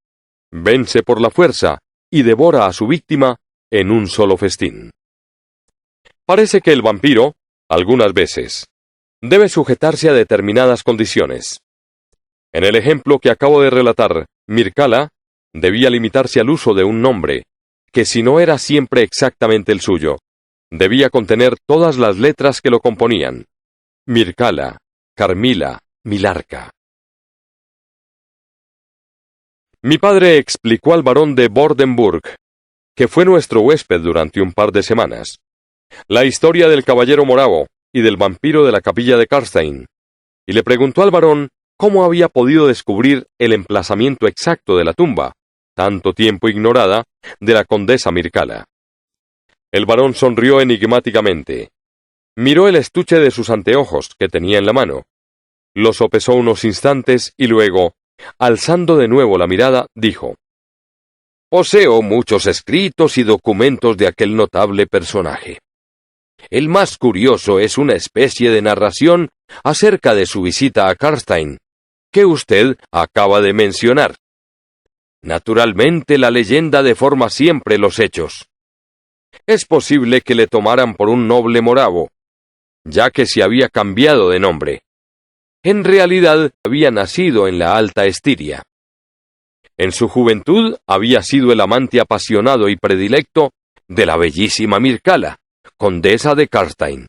vence por la fuerza y devora a su víctima en un solo festín. Parece que el vampiro, algunas veces, debe sujetarse a determinadas condiciones. En el ejemplo que acabo de relatar, Mircala debía limitarse al uso de un nombre, que si no era siempre exactamente el suyo, debía contener todas las letras que lo componían: Mircala, Carmila, Milarca. Mi padre explicó al barón de Bordenburg, que fue nuestro huésped durante un par de semanas, la historia del caballero moravo y del vampiro de la capilla de Karstein, y le preguntó al barón cómo había podido descubrir el emplazamiento exacto de la tumba, tanto tiempo ignorada, de la condesa Mircala. El barón sonrió enigmáticamente. Miró el estuche de sus anteojos que tenía en la mano. Lo sopesó unos instantes y luego, alzando de nuevo la mirada, dijo: «Poseo muchos escritos y documentos de aquel notable personaje. El más curioso es una especie de narración acerca de su visita a Karstein, que usted acaba de mencionar. Naturalmente la leyenda deforma siempre los hechos. Es posible que le tomaran por un noble moravo, ya que se había cambiado de nombre. En realidad había nacido en la Alta Estiria. En su juventud había sido el amante apasionado y predilecto de la bellísima Mircala, condesa de Karstein.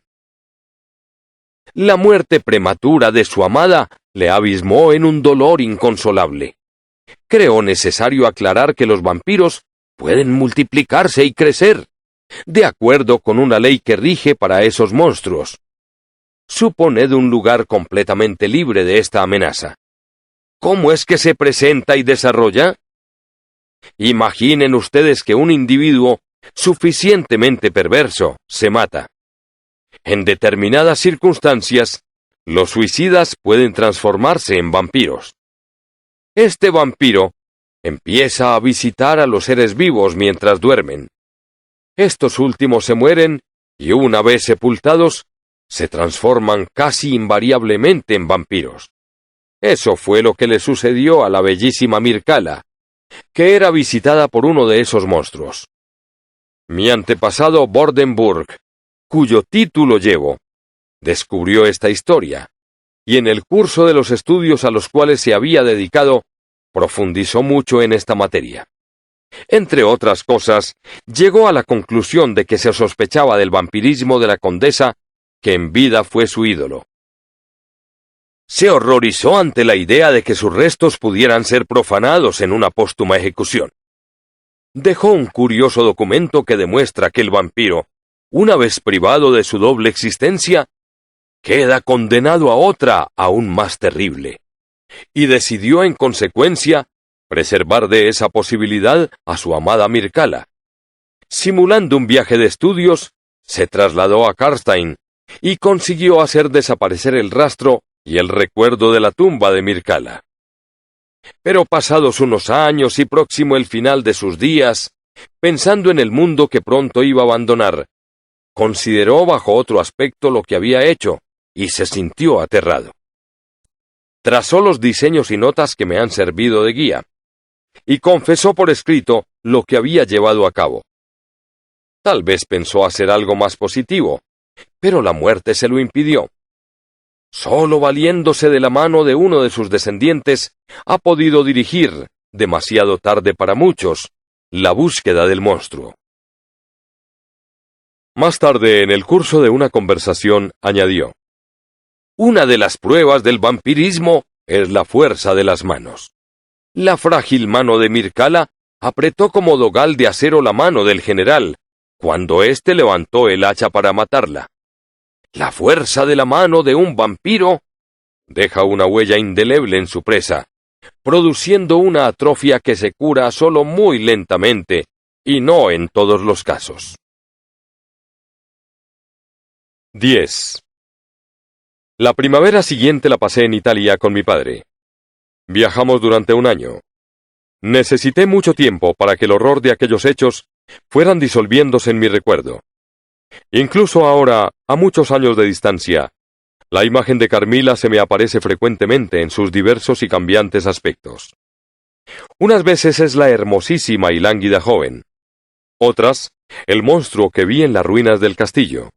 La muerte prematura de su amada le abismó en un dolor inconsolable. Creo necesario aclarar que los vampiros pueden multiplicarse y crecer, de acuerdo con una ley que rige para esos monstruos. Suponed un lugar completamente libre de esta amenaza. ¿Cómo es que se presenta y desarrolla? Imaginen ustedes que un individuo suficientemente perverso se mata. En determinadas circunstancias, los suicidas pueden transformarse en vampiros. Este vampiro empieza a visitar a los seres vivos mientras duermen. Estos últimos se mueren y una vez sepultados, se transforman casi invariablemente en vampiros. Eso fue lo que le sucedió a la bellísima Mircala, que era visitada por uno de esos monstruos. Mi antepasado Bordenburg, cuyo título llevo, descubrió esta historia, y en el curso de los estudios a los cuales se había dedicado, profundizó mucho en esta materia. Entre otras cosas, llegó a la conclusión de que se sospechaba del vampirismo de la condesa, que en vida fue su ídolo. Se horrorizó ante la idea de que sus restos pudieran ser profanados en una póstuma ejecución. Dejó un curioso documento que demuestra que el vampiro, una vez privado de su doble existencia, queda condenado a otra aún más terrible, y decidió en consecuencia preservar de esa posibilidad a su amada Mircala. Simulando un viaje de estudios, se trasladó a Karstein y consiguió hacer desaparecer el rastro y el recuerdo de la tumba de Mircala. Pero pasados unos años y próximo el final de sus días, pensando en el mundo que pronto iba a abandonar, consideró bajo otro aspecto lo que había hecho y se sintió aterrado. Trazó los diseños y notas que me han servido de guía, y confesó por escrito lo que había llevado a cabo. Tal vez pensó hacer algo más positivo, pero la muerte se lo impidió. Solo valiéndose de la mano de uno de sus descendientes, ha podido dirigir, demasiado tarde para muchos, la búsqueda del monstruo. Más tarde, en el curso de una conversación, añadió: una de las pruebas del vampirismo es la fuerza de las manos. La frágil mano de Mircala apretó como dogal de acero la mano del general, cuando éste levantó el hacha para matarla. La fuerza de la mano de un vampiro deja una huella indeleble en su presa, produciendo una atrofia que se cura solo muy lentamente, y no en todos los casos. 10. La primavera siguiente la pasé en Italia con mi padre. Viajamos durante un año. Necesité mucho tiempo para que el horror de aquellos hechos fueran disolviéndose en mi recuerdo. Incluso ahora, a muchos años de distancia, la imagen de Carmila se me aparece frecuentemente en sus diversos y cambiantes aspectos. Unas veces es la hermosísima y lánguida joven, otras, el monstruo que vi en las ruinas del castillo.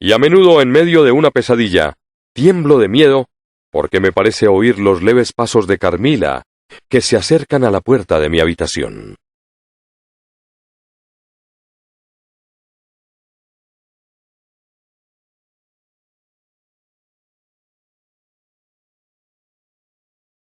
Y a menudo, en medio de una pesadilla, tiemblo de miedo porque me parece oír los leves pasos de Carmila que se acercan a la puerta de mi habitación.